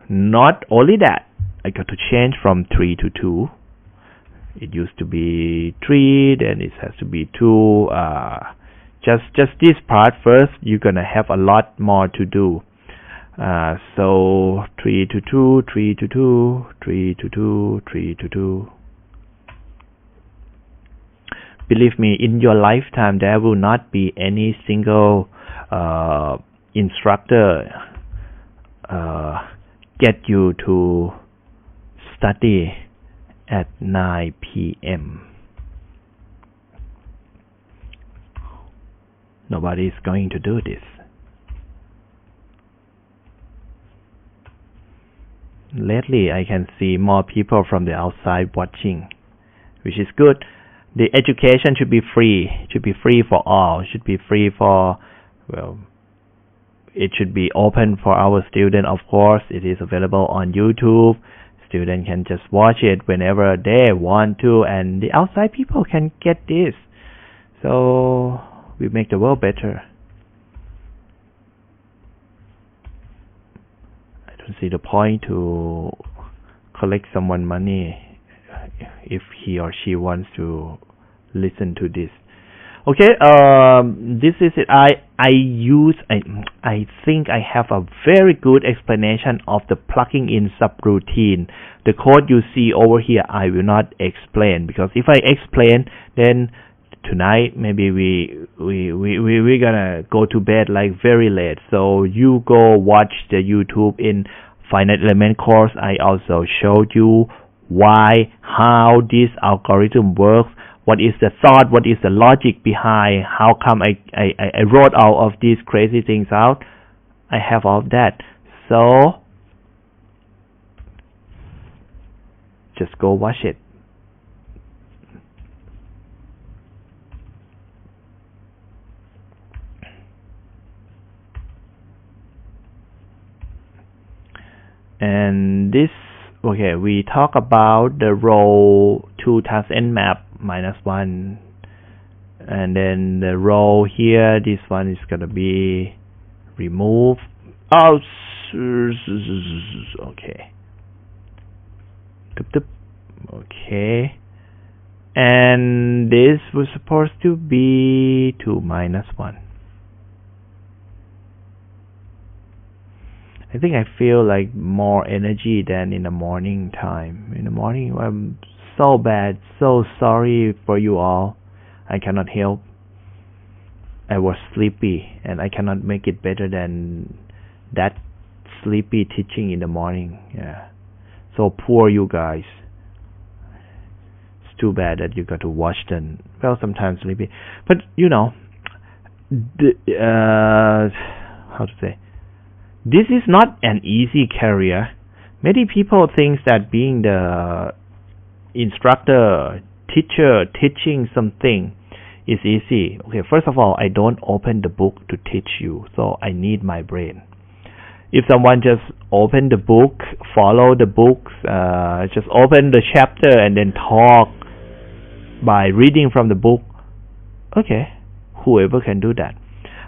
not only that, I got to change from 3 to 2. It used to be 3, then it has to be 2. Just this part first, you're gonna have a lot more to do. So 3 to 2, 3 to 2, 3 to 2, 3 to 2. Believe me, in your lifetime there will not be any single instructor get you to study at 9 p.m. Nobody is going to do this. Lately, I can see more people from the outside watching, which is good. The education should be free. It should be free for all. It should be free for, well, it should be open for our students, of course. It is available on YouTube. Students can just watch it whenever they want to, and the outside people can get this. So we make the world better. I don't see the point to collect someone money if he or she wants to listen to this. Okay, this is it. I think I have a very good explanation of the plugging in subroutine. The code you see over here, I will not explain, because if I explain, then tonight maybe we're gonna go to bed like very late. So you go watch the YouTube in finite element course. I also showed you how this algorithm works. What is the thought? What is the logic behind? How come I wrote all of these crazy things out? I have all of that. So just go watch it. And this, okay, we talk about the row 2 times n map minus 1, and then the row here, this one is gonna be removed. Oh, okay. Okay, and this was supposed to be 2 minus 1. I think I feel like more energy than in the morning time. In the morning, I'm so bad, so sorry for you all. I cannot help. I was sleepy, and I cannot make it better than that sleepy teaching in the morning. Yeah, so poor you guys. It's too bad that you got to watch them. Well, sometimes sleepy, but you know, how to say? This is not an easy career. Many people think that being the instructor, teacher, teaching something is easy. Okay, first of all, I don't open the book to teach you, so I need my brain. If someone just open the book, follow the books, just open the chapter and then talk by reading from the book, okay, whoever can do that.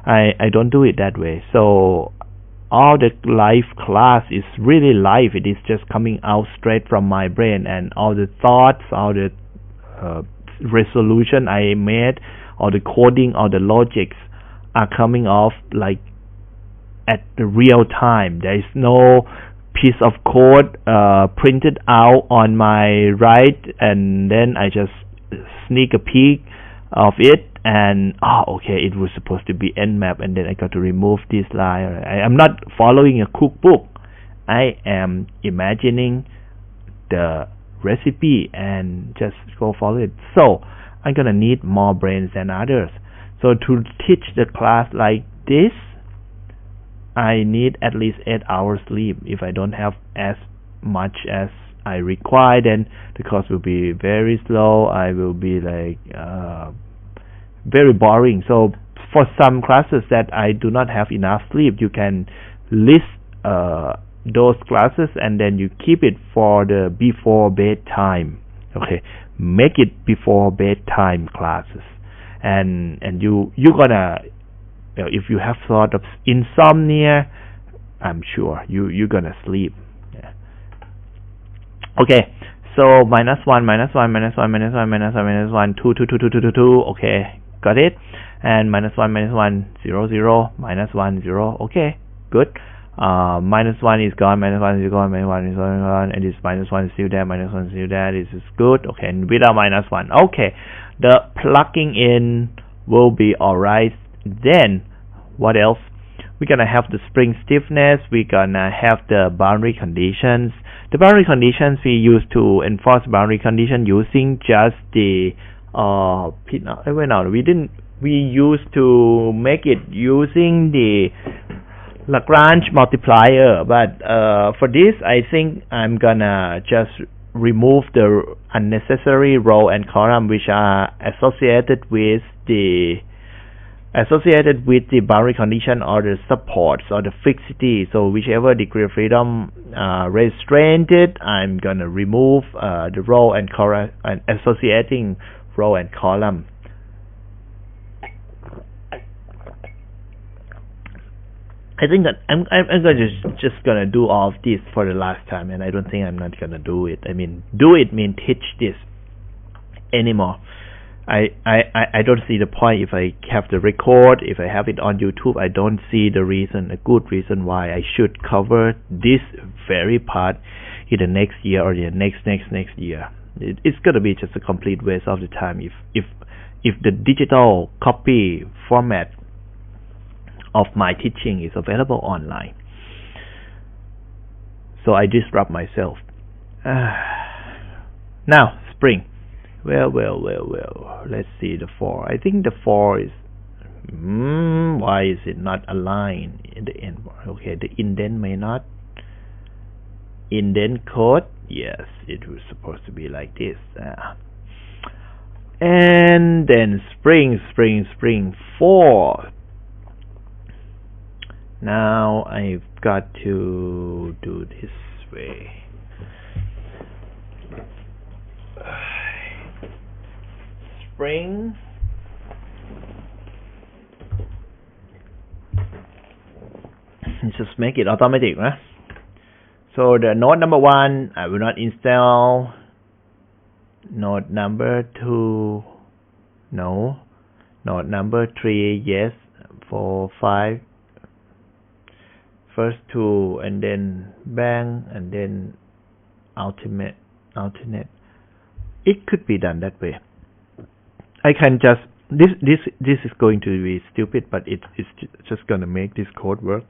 I don't do it that way. So all the live class is really live. It is just coming out straight from my brain, and all the thoughts, all the resolution I made, all the coding, all the logics are coming off like at the real time. There is no piece of code printed out on my right, and then I just sneak a peek of it, and okay, it was supposed to be nmap, and then I got to remove this line. I'm not following a cookbook. I am imagining the recipe and just go follow it. So I'm gonna need more brains than others. So to teach the class like this, I need at least 8 hours sleep if I don't have as much as I require, then the course will be very slow. I will be like very boring. So for some classes that I do not have enough sleep, you can list those classes and then you keep it for the before bedtime. Okay, make it before bedtime classes, and you gonna, if you have sort of insomnia, I'm sure you're gonna sleep. Yeah. Okay, so -1, -1, -1, -1, -1, -1, 2, 2, 2, 2, 2, 2, 2. Okay, got it. And -1, -1, 0, 0, -1, 0. Okay, good. -1 is gone, -1 is gone, -1 is gone, and this -1 is still there, -1 is still there. This is good. Okay, and without -1. Okay, the plugging in will be alright. Then what else? We're gonna have the spring stiffness. We're gonna have the boundary conditions. The boundary conditions, we used to enforce boundary condition using just the we used to make it using the Lagrange multiplier, but for this I think I'm gonna just remove the unnecessary row and column which are associated with the boundary condition or the supports or the fixity. So whichever degree of freedom restrained it, I'm gonna remove the row and column and associating row and column. I think that I'm just gonna do all of this for the last time, and I don't think I'm not gonna do it. I mean, do it mean teach this anymore. I don't see the point if I have the record, if I have it on YouTube. I don't see the reason, a good reason why I should cover this very part in the next year or the next year. It's gonna be just a complete waste of the time if the digital copy format of my teaching is available online. So I disrupt myself. Now spring. Well. Let's see the 4. I think the 4 is. Why is it not aligned in the end? Okay, the indent may not. Indent code. Yes, it was supposed to be like this. And then spring 4. Now I've got to do this way. Spring. Just make it automatic, right? So the node number 1, I will not install. Node number 2, no. Node number 3, yes. 4, 5. First 2, and then bang, and then alternate. It could be done that way. I can just this is going to be stupid, but it's just gonna make this code work.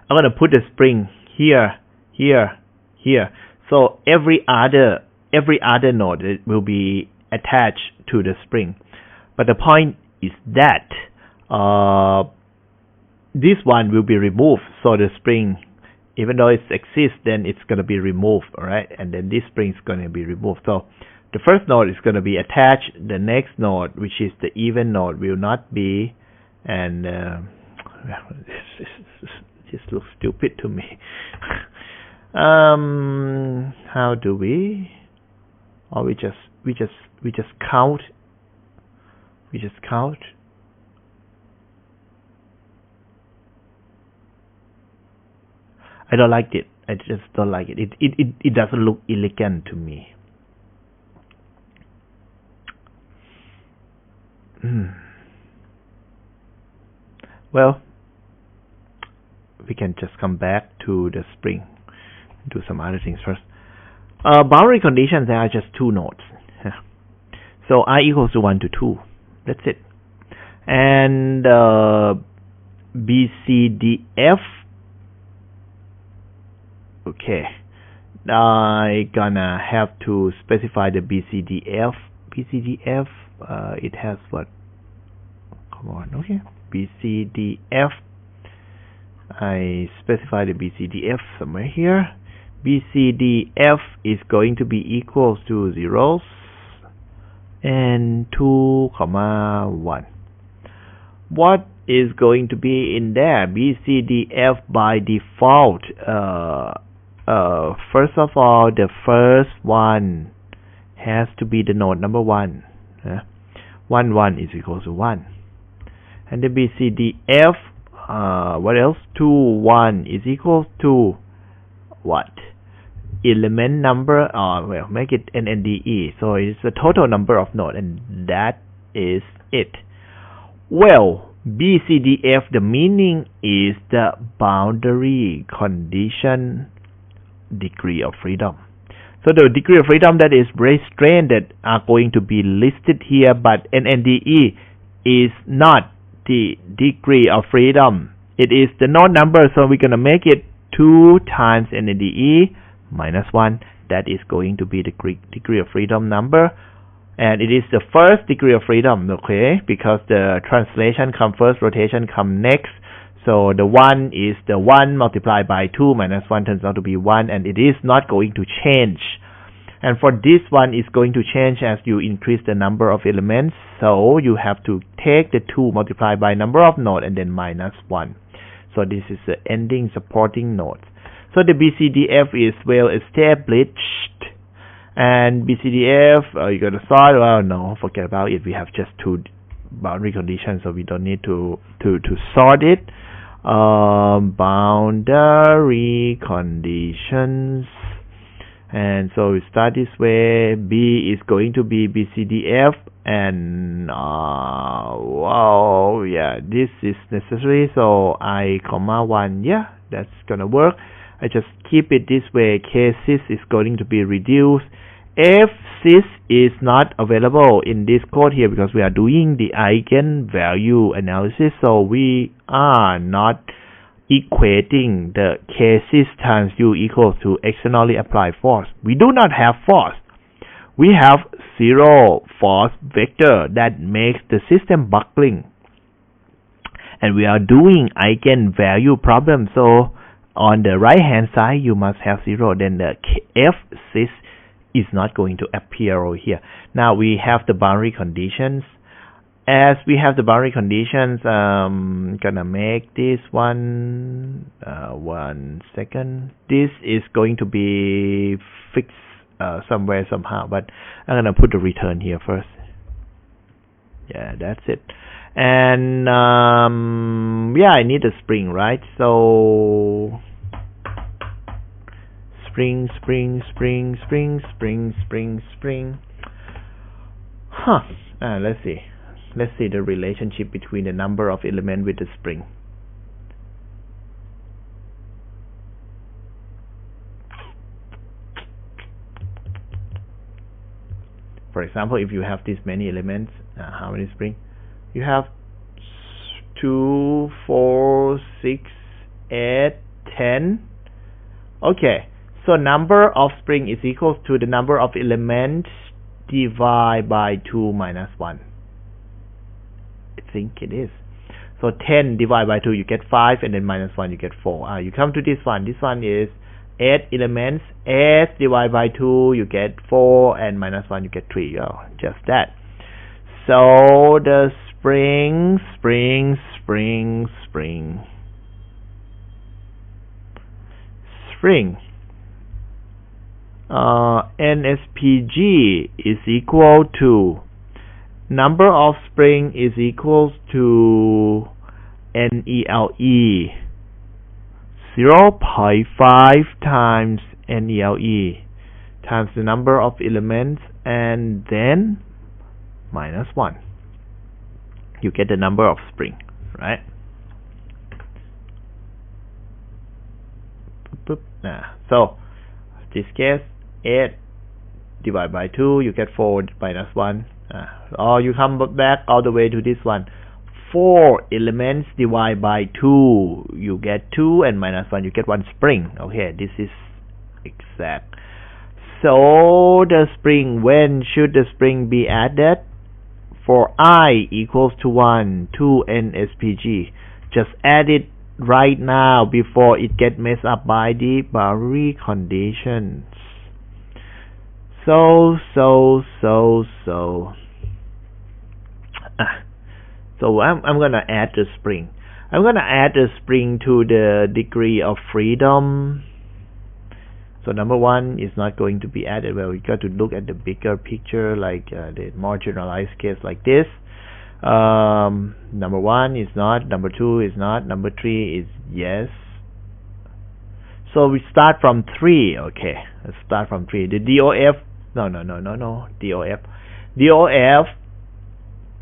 I'm gonna put the spring here. So every other node will be attached to the spring. But the point is that this one will be removed. So the spring, even though it exists, then it's gonna be removed, alright? And then this spring is gonna be removed. So the first node is going to be attached. The next node, which is the even node, will not be. And this looks stupid to me. How do we? Or we just count. We just count. I don't like it. I just don't like it. It doesn't look elegant to me. Well, we can just come back to the spring, do some other things first. Boundary conditions, there are just 2 nodes. So I equals to 1 to 2. That's it. And BCDF. Okay. I gonna have to specify the BCDF. BCDF. It has what? Come on, okay. BCDF. I specify the BCDF somewhere here. BCDF is going to be equals to zeros and 2, 1. What is going to be in there? BCDF by default. First of all, the first one has to be the node number 1. 1, 1 is equal to 1. And the BCDF, what else? 2, 1 is equal to what? Element number, well, make it NNDE. So it's the total number of nodes, and that is it. Well, BCDF, the meaning is the boundary condition degree of freedom. So the degree of freedom that is restrained that are going to be listed here, but NNDE is not the degree of freedom. It is the node number, so we're going to make it 2 times NNDE minus 1. That is going to be the degree of freedom number. And it is the first degree of freedom, okay? Because the translation comes first, rotation comes next. So the 1 is the 1 multiplied by 2 minus 1 turns out to be 1, and it is not going to change. And for this one, it's going to change as you increase the number of elements. So you have to take the 2 multiplied by number of nodes and then minus 1. So this is the ending supporting nodes. So the BCDF is well established. And BCDF, you're going to solve, well, no, forget about it. We have just 2 boundary conditions, so we don't need to sort it. Boundary conditions. And so we start this way. B is going to be BCDF, and wow, yeah, this is necessary. So I, 1, yeah, that's gonna work. I just keep it this way. K sys is going to be reduced. F sys is not available in this code here because we are doing the eigen value analysis, so we are not equating the K sys times U equals to externally applied force. We do not have force. We have 0 force vector that makes the system buckling. And we are doing eigen value problem, so on the right hand side you must have 0. Then the F sys is not going to appear over here. Now we have the boundary conditions. As we have the boundary conditions, gonna make this one, 1 second. This is going to be fixed somewhere somehow, but I'm gonna put the return here first. Yeah, that's it. And yeah, I need a spring, right? So spring. Let's see. Let's see the relationship between the number of elements with the spring. For example, if you have this many elements, how many springs? You have 2, 4, 6, 8, 10. Okay, so number of spring is equal to the number of elements divided by 2 minus 1. I think it is. So 10 divided by 2, you get 5, and then minus 1, you get 4. You come to this one. This one is 8 elements. 8 divided by 2, you get 4, and minus 1, you get 3. Oh, just that. So the spring NSPG is equal to number of spring is equals to NELE 0.5 times NELE times the number of elements and then minus 1. You get the number of spring, right? So this case 8 divided by 2, you get 4 minus 1. Or you come back all the way to this one. 4 elements divided by 2, you get 2, and minus 1, you get 1 spring. Okay, this is exact. So the spring, when should the spring be added? For I equals to 1 to NSPG, just add it right now before it get messed up by the boundary conditions. So I'm gonna add the spring. I'm gonna add the spring to the degree of freedom. So number one is not going to be added. Well, we got to look at the bigger picture, like the more generalized case like this. Number one is not, number two is not, number three is yes. So we start from 3. Okay, let's start from 3. The DOF, no, DOF,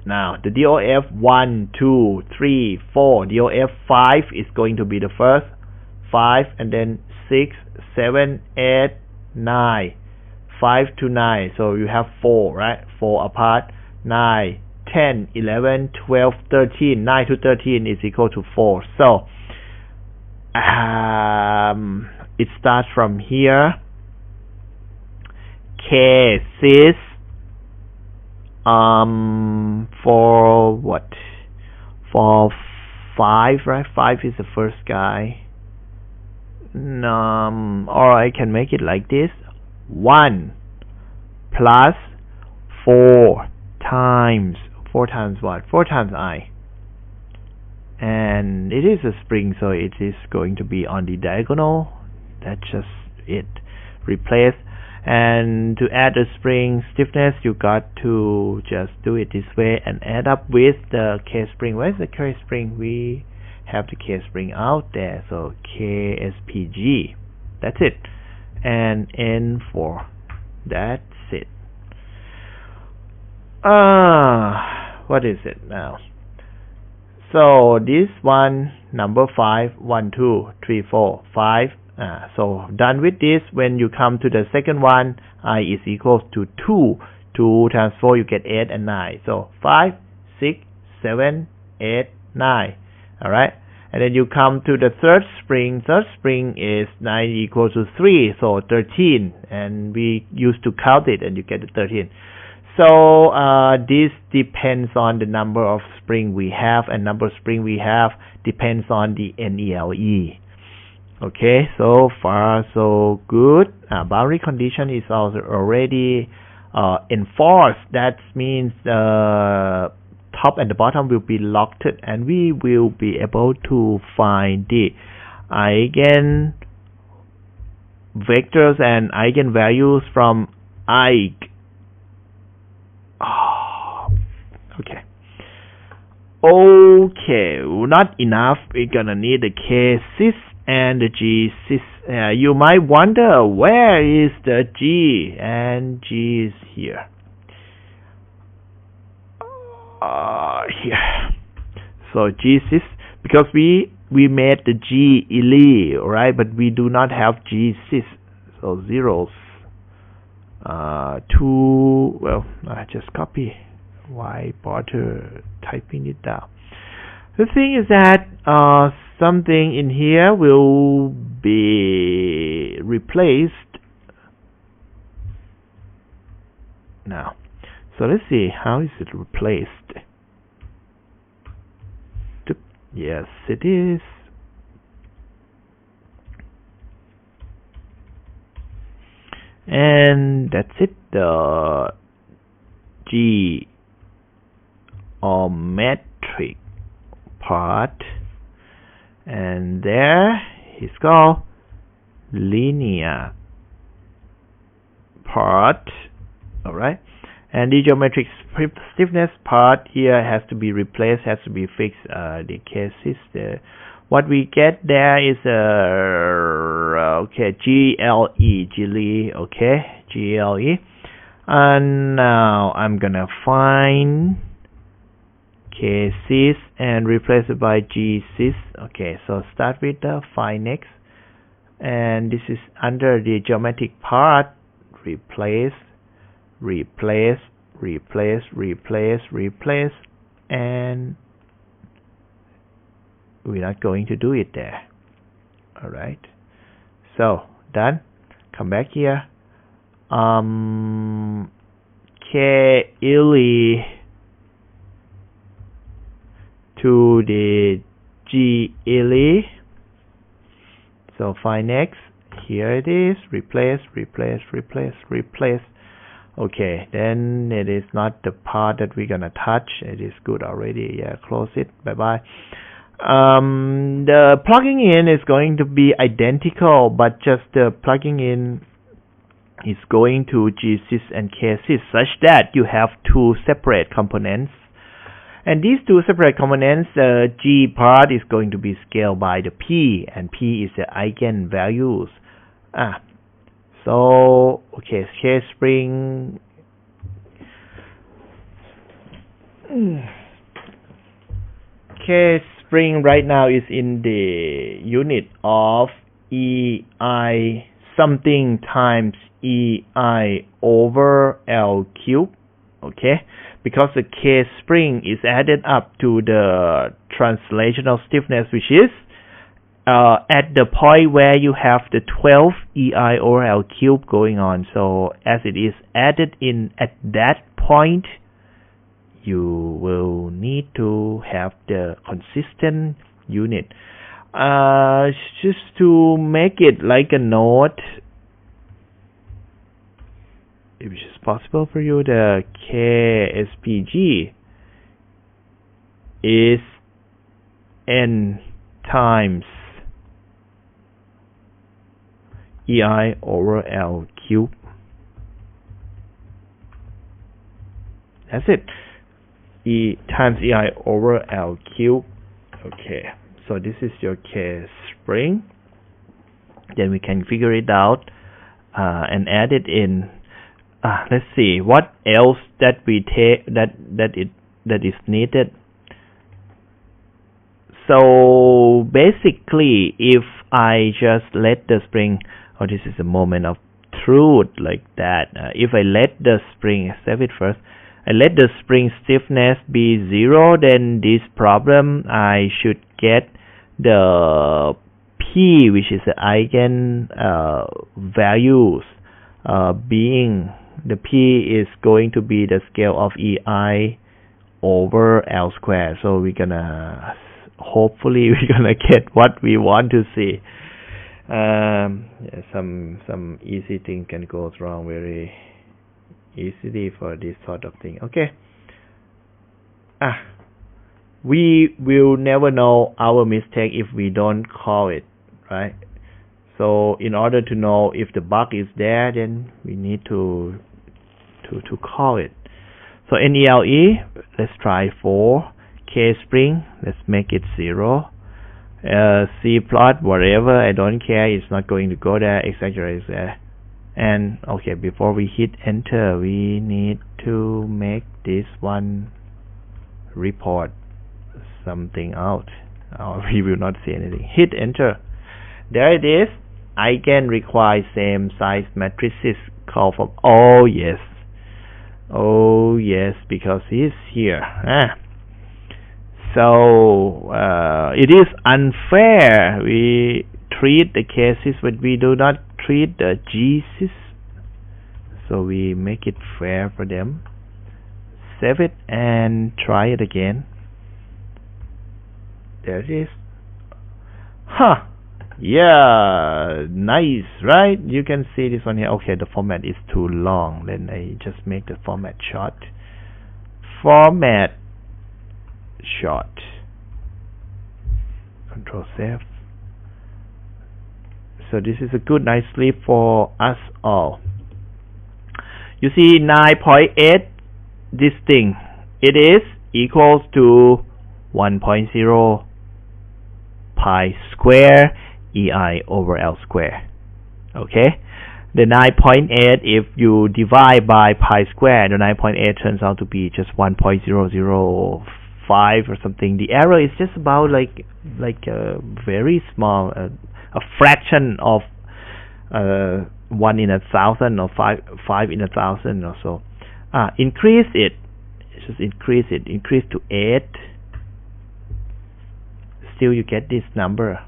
now the DOF 1, 2, 3, 4, DOF 5 is going to be the first 5, and then 6, 7, 8, 9, 5 to 9. So you have 4, right? 4 apart. 9, 10, 11, 12, 13. 9 to 13 is equal to 4. So it starts from here. Cases for what? For 5, right? 5 is the first guy. Or I can make it like this: 1 plus 4 times what? 4 times I. And it is a spring, so it is going to be on the diagonal. That's just it. Replace. And to add the spring stiffness, you got to just do it this way and add up with the K spring. Where's the K spring? We have the K spring out there, so KSPG. That's it. And N4. That's it. What is it now? So this one, number 5, 1, 2, 3, 4, 5. So done with this. When you come to the second one, I is equal to 2. 2 times 4, you get 8 and 9. So 5, 6, 7, 8, 9. Alright. And then you come to the third spring. Third spring is 9 equal to 3. So 13. And we used to count it, and you get the 13. So this depends on the number of spring we have, and number of spring we have depends on the NELE. Okay, so far so good. Boundary condition is also already enforced. That means the top and the bottom will be locked, and we will be able to find the eigen vectors and eigen values from Eig. Okay, not enough. We're gonna need the K6 and the G6. You might wonder, where is the G? And G is here. Here. So G6, because we made the G Eli, alright, but we do not have G6. So zeros. 2, well, I just copy. Why bother typing it down? The thing is that something in here will be replaced now. So let's see, how is it replaced? Yes, it is. And that's it. The geometric part, and there is called linear part. Alright, and the geometric stiffness part here has to be replaced, has to be fixed. The cases, what we get there is okay, GLE, okay, GLE. And now I'm gonna find K6 and replace it by G6. Okay, so start with the find next, and this is under the geometric part. Replace, and we're not going to do it there. Alright, so done. Come back here. K-Ili to the G Illy. So find next. Here it is. Replace. Okay, then it is not the part that we're gonna touch. It is good already. Yeah, close it. Bye. The plugging in is going to be identical, but just the plugging in is going to G-sys and K-sys such that you have two separate components. And these two separate components, the G part is going to be scaled by the P, and P is the Eigen values. So, okay, K spring. K spring right now is in the unit of EI something times EI over L cube. Okay, because the K spring is added up to the translational stiffness, which is at the point where you have the 12 EI over L cube going on. So as it is added in at that point, you will need to have the consistent unit. Just to make it like a note, if it's possible for you, the KSPG is N times EI over L cube. That's it. E times EI over L cube. Okay, so this is your K spring. Then we can figure it out and add it in. Let's see what else that we take that is needed. So basically, if I just let the spring, this is a moment of truth like that. If I let the spring, save it first, I let the spring stiffness be 0, then this problem I should get the P, which is the Eigen values, being the P is going to be the scale of EI over L squared. So hopefully we're gonna get what we want to see. Some easy thing can go wrong very easily for this sort of thing. Okay. We will never know our mistake if we don't call it, right? So in order to know if the bug is there, then we need to call it. So NELE, let's try 4. K spring, let's make it 0. C plot, whatever, I don't care, it's not going to go there, etc. is there. And okay, before we hit enter, we need to make this one report something out, or we will not see anything. Hit enter. There it is. Eigen require same size matrices call from. Oh yes, because he's here. So it is unfair. We treat the cases, but we do not treat the G's. So we make it fair for them. Save it and try it again. There it is. Yeah, nice, right? You can see this one here. Okay, the format is too long. Then I just make the format short. Format short. Control save. So this is a good night's sleep for us all. You see 9.8, this thing, it is equals to 1.0 pi square EI over L square. Okay, the 9.8, if you divide by pi square, the 9.8 turns out to be just 1.005 or something. The error is just about like a very small, a fraction of 1 in 1,000 or 5 in 1,000 or so. Increase it, just increase it, increase to 8. Still you get this number,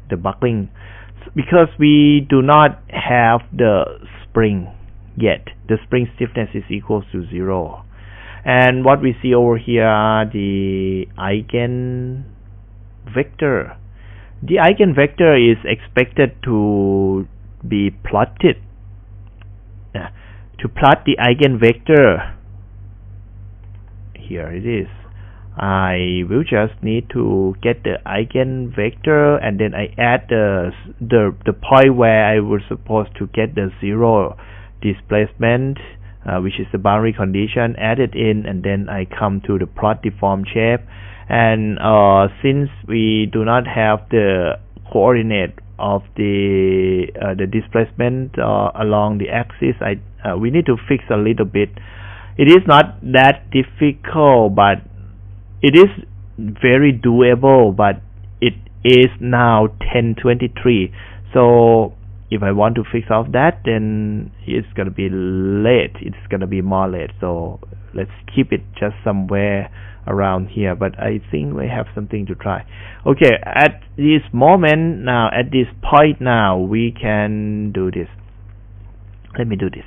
the buckling, because we do not have the spring yet. The spring stiffness is equal to 0. And what we see over here are the Eigen vector. The eigenvector is expected to be plotted. To plot the eigenvector, here it is. I will just need to get the eigenvector, and then I add the point where I was supposed to get the zero displacement, which is the boundary condition, add it in, and then I come to the plot deform shape. And since we do not have the coordinate of the displacement along the axis, we need to fix a little bit. It is not that difficult, but it is very doable, but it is now 10:23. So if I want to fix off that, then it's gonna be late. It's gonna be more late. So let's keep it just somewhere around here, but I think we have something to try. Okay, at this moment now, at this point now, we can do this. Let me do this.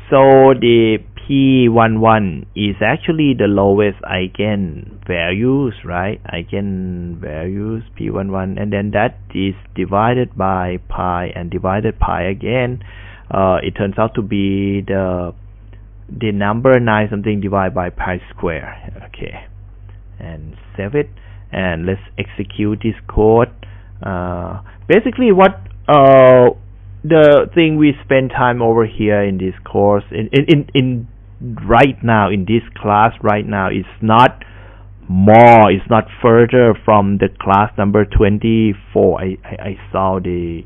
So the P11 is actually the lowest eigenvalues, right? Eigenvalues P11, and then that is divided by pi and divided pi again. It turns out to be the number 9 something divided by pi square. Okay, and save it, and let's execute this code. Basically what the thing we spend time over here in this course, in right now in this class right now, is not more, it's not further from the class number 24. I saw the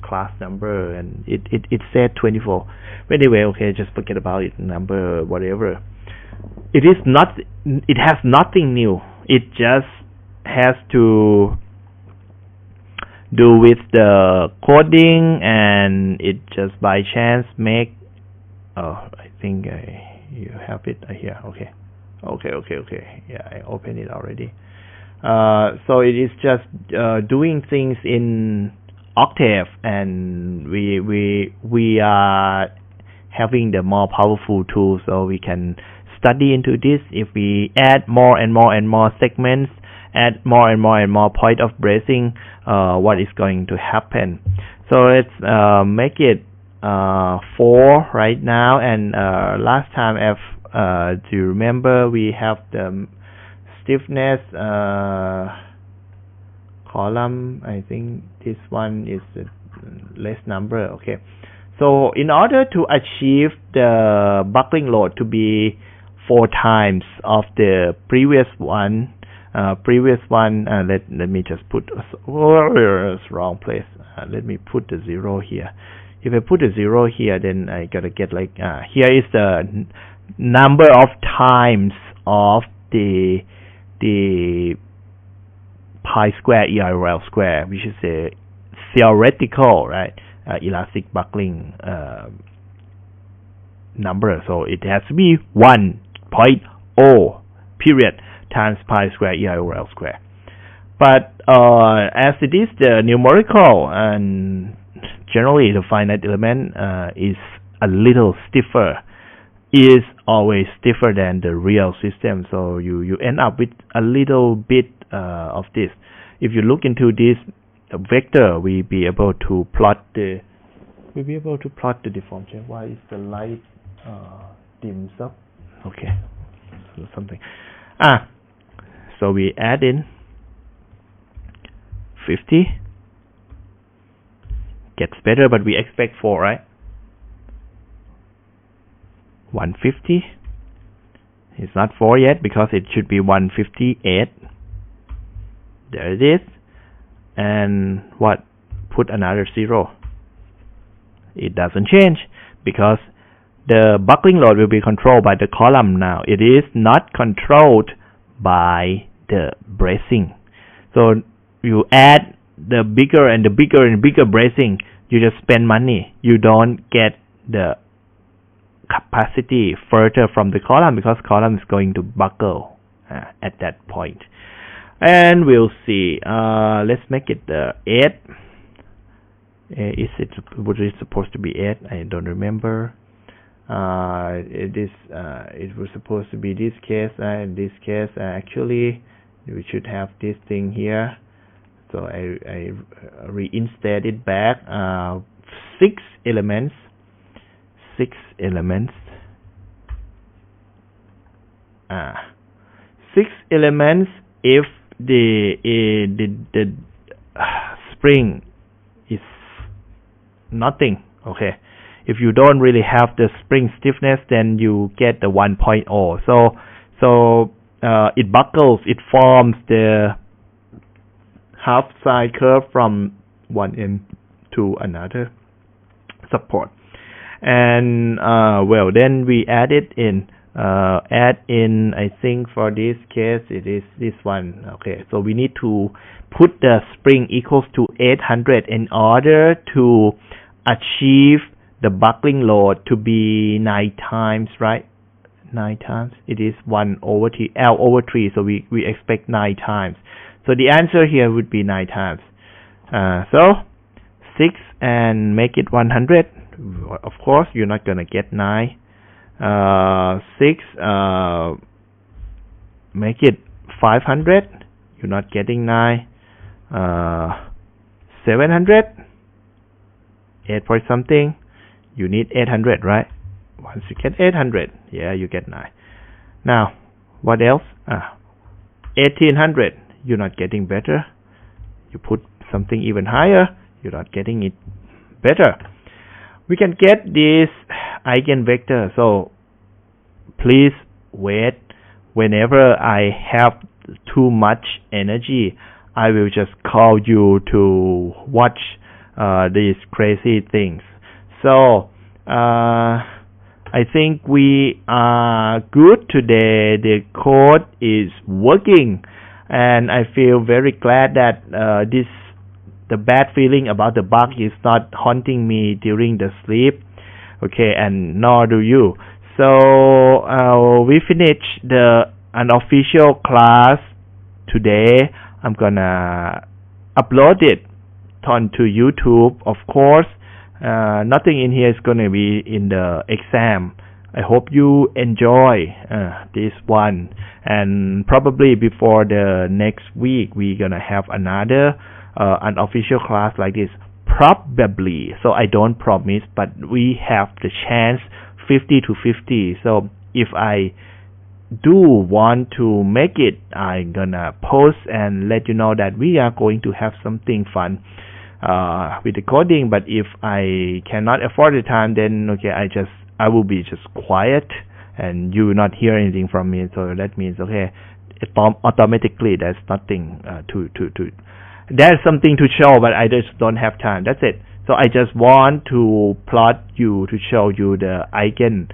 class number, and it said 24. But anyway, okay, just forget about it, number whatever. It has nothing new. It just has to do with the coding, and it just by chance make I think you have it here. Okay, yeah, I opened it already. So it is just doing things in Octave, and we are having the more powerful tool, so we can study into this. If we add more and more segments, add more and more point of bracing, what is going to happen? So let's make it 4 right now, and last time do you remember we have the stiffness column? I think this one is the less number. Okay, so in order to achieve the buckling load to be 4 times of the previous one, let me just put wrong place. Let me put the 0 here. If I put a 0 here, then I gotta get like here is the number of times of the pi square ERL square, which is a theoretical, right, elastic buckling number. So it has to be 1.0 period times pi square ERL square. But as it is the numerical, and generally the finite element is a little stiffer, is always stiffer than the real system, so you end up with a little bit of this. If you look into this vector, we'll be able to plot the deform shape. Why is the light dims up? Okay, so something. So we add in 50. Gets better, but we expect 4, right? 150. It's not 4 yet because it should be 158. There it is. And what? Put another 0. It doesn't change because the buckling load will be controlled by the column now. It is not controlled by the bracing. So you add the bigger and the bigger and bigger bracing, you just spend money. You don't get the capacity further from the column because column is going to buckle at that point. And we'll see. Let's make it 8. Is it supposed to be 8? I don't remember. It was supposed to be this case. In this case, actually, we should have this thing here. So I reinstate it back. 6 elements. 6 elements. 6 elements if the spring is nothing. Okay. If you don't really have the spring stiffness, then you get the 1.0. So it buckles, it forms the half side curve from one end to another support. And well, then we add it in. Add in, I think for this case it is this one. Okay, so we need to put the spring equals to 800 in order to achieve the buckling load to be 9 times, right? 9 times. It is 1/3 L/3, so we expect 9 times. So the answer here would be 9 times. So 6 and make it 100. Of course, you're not gonna get 9. 6 make it 500. You're not getting 9. 700. 8 point something. You need 800, right? Once you get 800, yeah, you get 9. Now, what else? 1800. You're not getting better. You put something even higher, you're not getting it better. We can get this Eigen Vector. So please wait. Whenever I have too much energy, I will just call you to watch these crazy things. So I think we are good today. The code is working, and I feel very glad that the bad feeling about the bug is not haunting me during the sleep. Okay, and nor do you. So we finished the unofficial class today. I'm gonna upload it onto YouTube, of course. Nothing in here is gonna be in the exam. I hope you enjoy this one, and probably before the next week we're gonna have another unofficial class like this, probably. So I don't promise, but we have the chance 50 to 50. So if I do want to make it, I'm gonna post and let you know that we are going to have something fun with the coding. But if I cannot afford the time, then okay, I will be just quiet and you will not hear anything from me. So that means okay, automatically there's nothing there's something to show, but I just don't have time. That's it. So I just want to plot you to show you the Eigen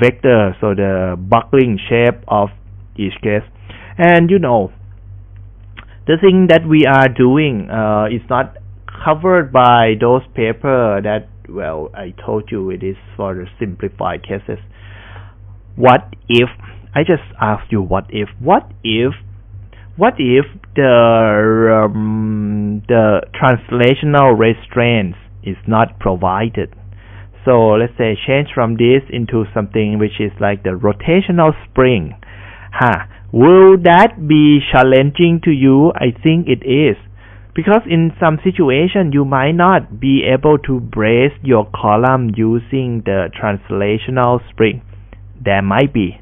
Vector, so the buckling shape of each case. And you know, the thing that we are doing is not covered by those paper that, well, I told you it is for the simplified cases. What if, I just asked you what if the translational restraints is not provided? So let's say change from this into something which is like the rotational spring. Will that be challenging to you? I think it is, because in some situation you might not be able to brace your column using the translational spring. There might be.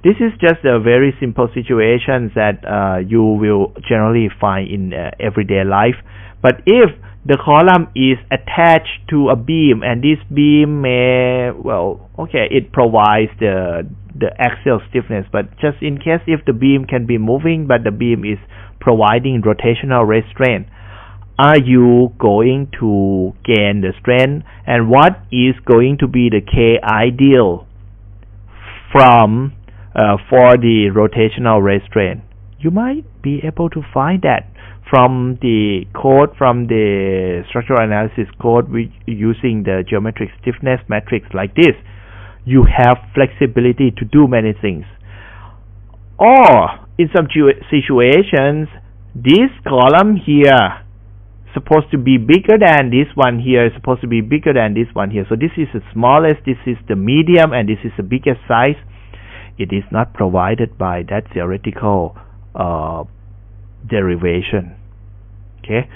This is just a very simple situation that you will generally find in everyday life. But if the column is attached to a beam, and this beam may, well, okay, it provides the axial stiffness, but just in case if the beam can be moving but the beam is providing rotational restraint, are you going to gain the strength? And what is going to be the K ideal from for the rotational restraint? You might be able to find that from the code, from the structural analysis code, using the geometric stiffness matrix like this. You have flexibility to do many things. Or in some situations, this column here supposed to be bigger than this one here, supposed to be bigger than this one here. So this is the smallest, this is the medium, and this is the biggest size. it is not provided by that theoretical derivation. Okay,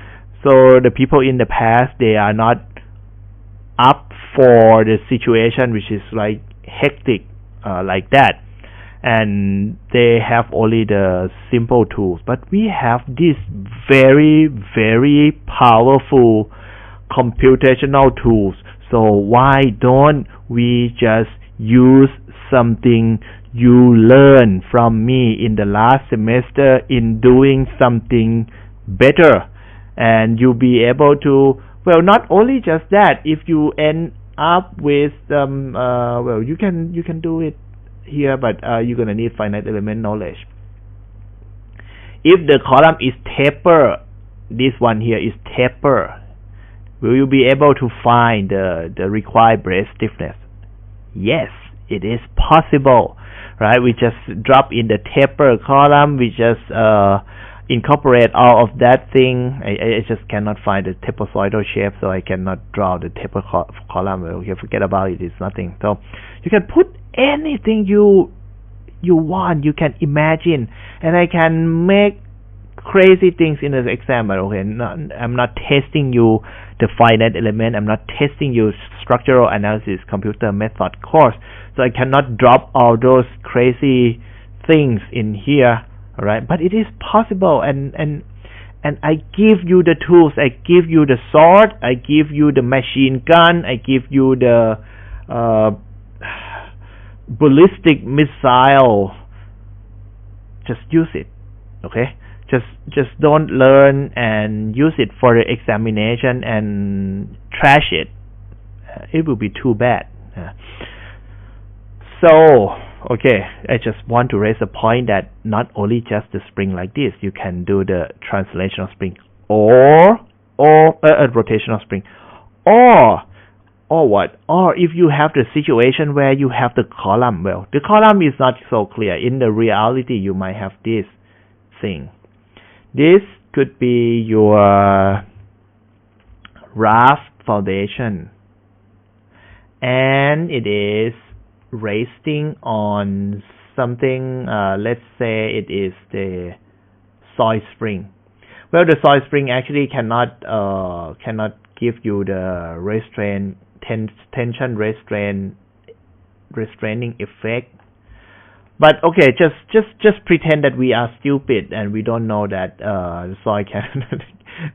so the people in the past, they are not up for the situation which is like hectic like that, and they have only the simple tools. But we have this very, very powerful computational tools. So why don't we just use something you learned from me in the last semester in doing something better, and you'll be able to, well, not only just that, if you end up with well, you can do it here, but you're gonna need finite element knowledge. If the column is taper, this one here is taper, will you be able to find the required brace stiffness? Yes, it is possible, right? We just drop in the taper column, we just incorporate all of that thing. I just cannot find the trapezoidal shape, so I cannot draw the taper column. Okay, forget about it, it's nothing. So you can put anything you want, you can imagine, and I can make crazy things in the exam. But okay, I'm not testing you the finite element, I'm not testing you structural analysis computer method course, so I cannot drop all those crazy things in here. Alright, but it is possible, and I give you the tools, I give you the sword, I give you the machine gun, I give you the ballistic missile. Just use it, okay? Just don't learn and use it for the examination and trash it. It will be too bad. So, okay, I just want to raise a point that not only just the spring like this, you can do the translational spring or rotational spring, or what? Or if you have the situation where you have the column, well, the column is not so clear. In the reality, you might have this thing. This could be your raft foundation, and it is resting on something, let's say it is the soil spring. Well, the soil spring actually cannot give you the tension restraining effect. But okay, just pretend that we are stupid and we don't know that the soil can.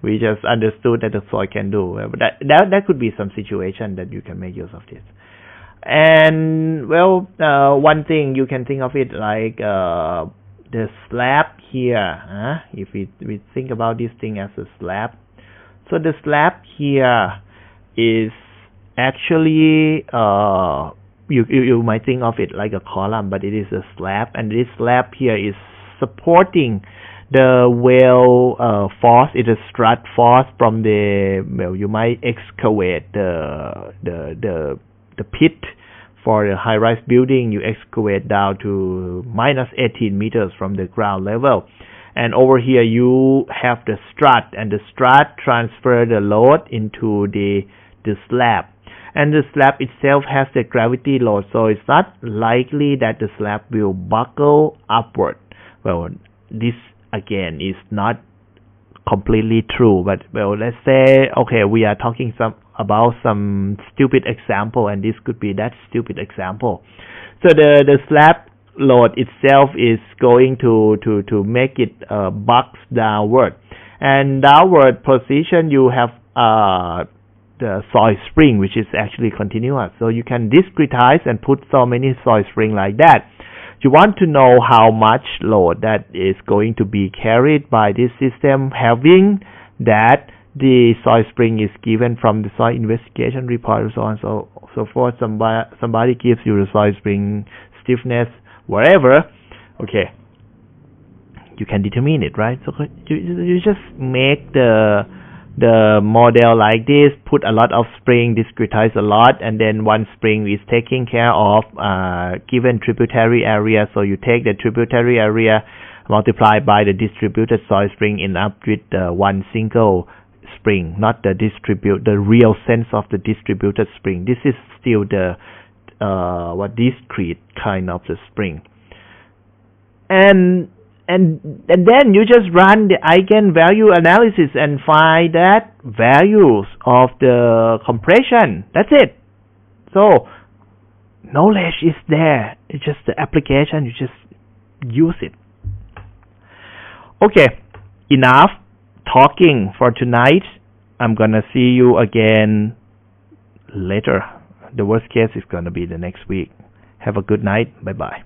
We just understood that the soil can do. But that could be some situation that you can make use of this. And well, one thing you can think of it like the slab here. If we think about this thing as a slab, so the slab here is actually you might think of it like a column, but it is a slab, and this slab here is supporting the well force. It is strut force from the, well, you might excavate the pit for the high-rise building. You excavate down to minus 18 meters from the ground level, and over here you have the strut, and the strut transfer the load into the slab, and the slab itself has the gravity load, so it's not likely that the slab will buckle upward. Well, this again is not completely true, but well, let's say, okay, we are talking about some stupid example, and this could be that stupid example. So the slab load itself is going to make it box downward, and downward position you have the soil spring, which is actually continuous. So you can discretize and put so many soil spring like that. You want to know how much load that is going to be carried by this system, having that the soil spring is given from the soil investigation report and so on so forth. Somebody gives you the soil spring stiffness, whatever. Okay, you can determine it, right? So you just make the model like this, put a lot of spring, discretize a lot, and then one spring is taking care of given tributary area. So you take the tributary area, multiply by the distributed soil spring, end up with one single spring, not the real sense of the distributed spring. This is still the discrete kind of the spring. and then you just run the eigen value analysis and find that values of the compression. That's it. So knowledge is there. It's just the application. You just use it. Okay, enough talking for tonight. I'm gonna see you again later. The worst case is gonna be the next week. Have a good night. Bye bye.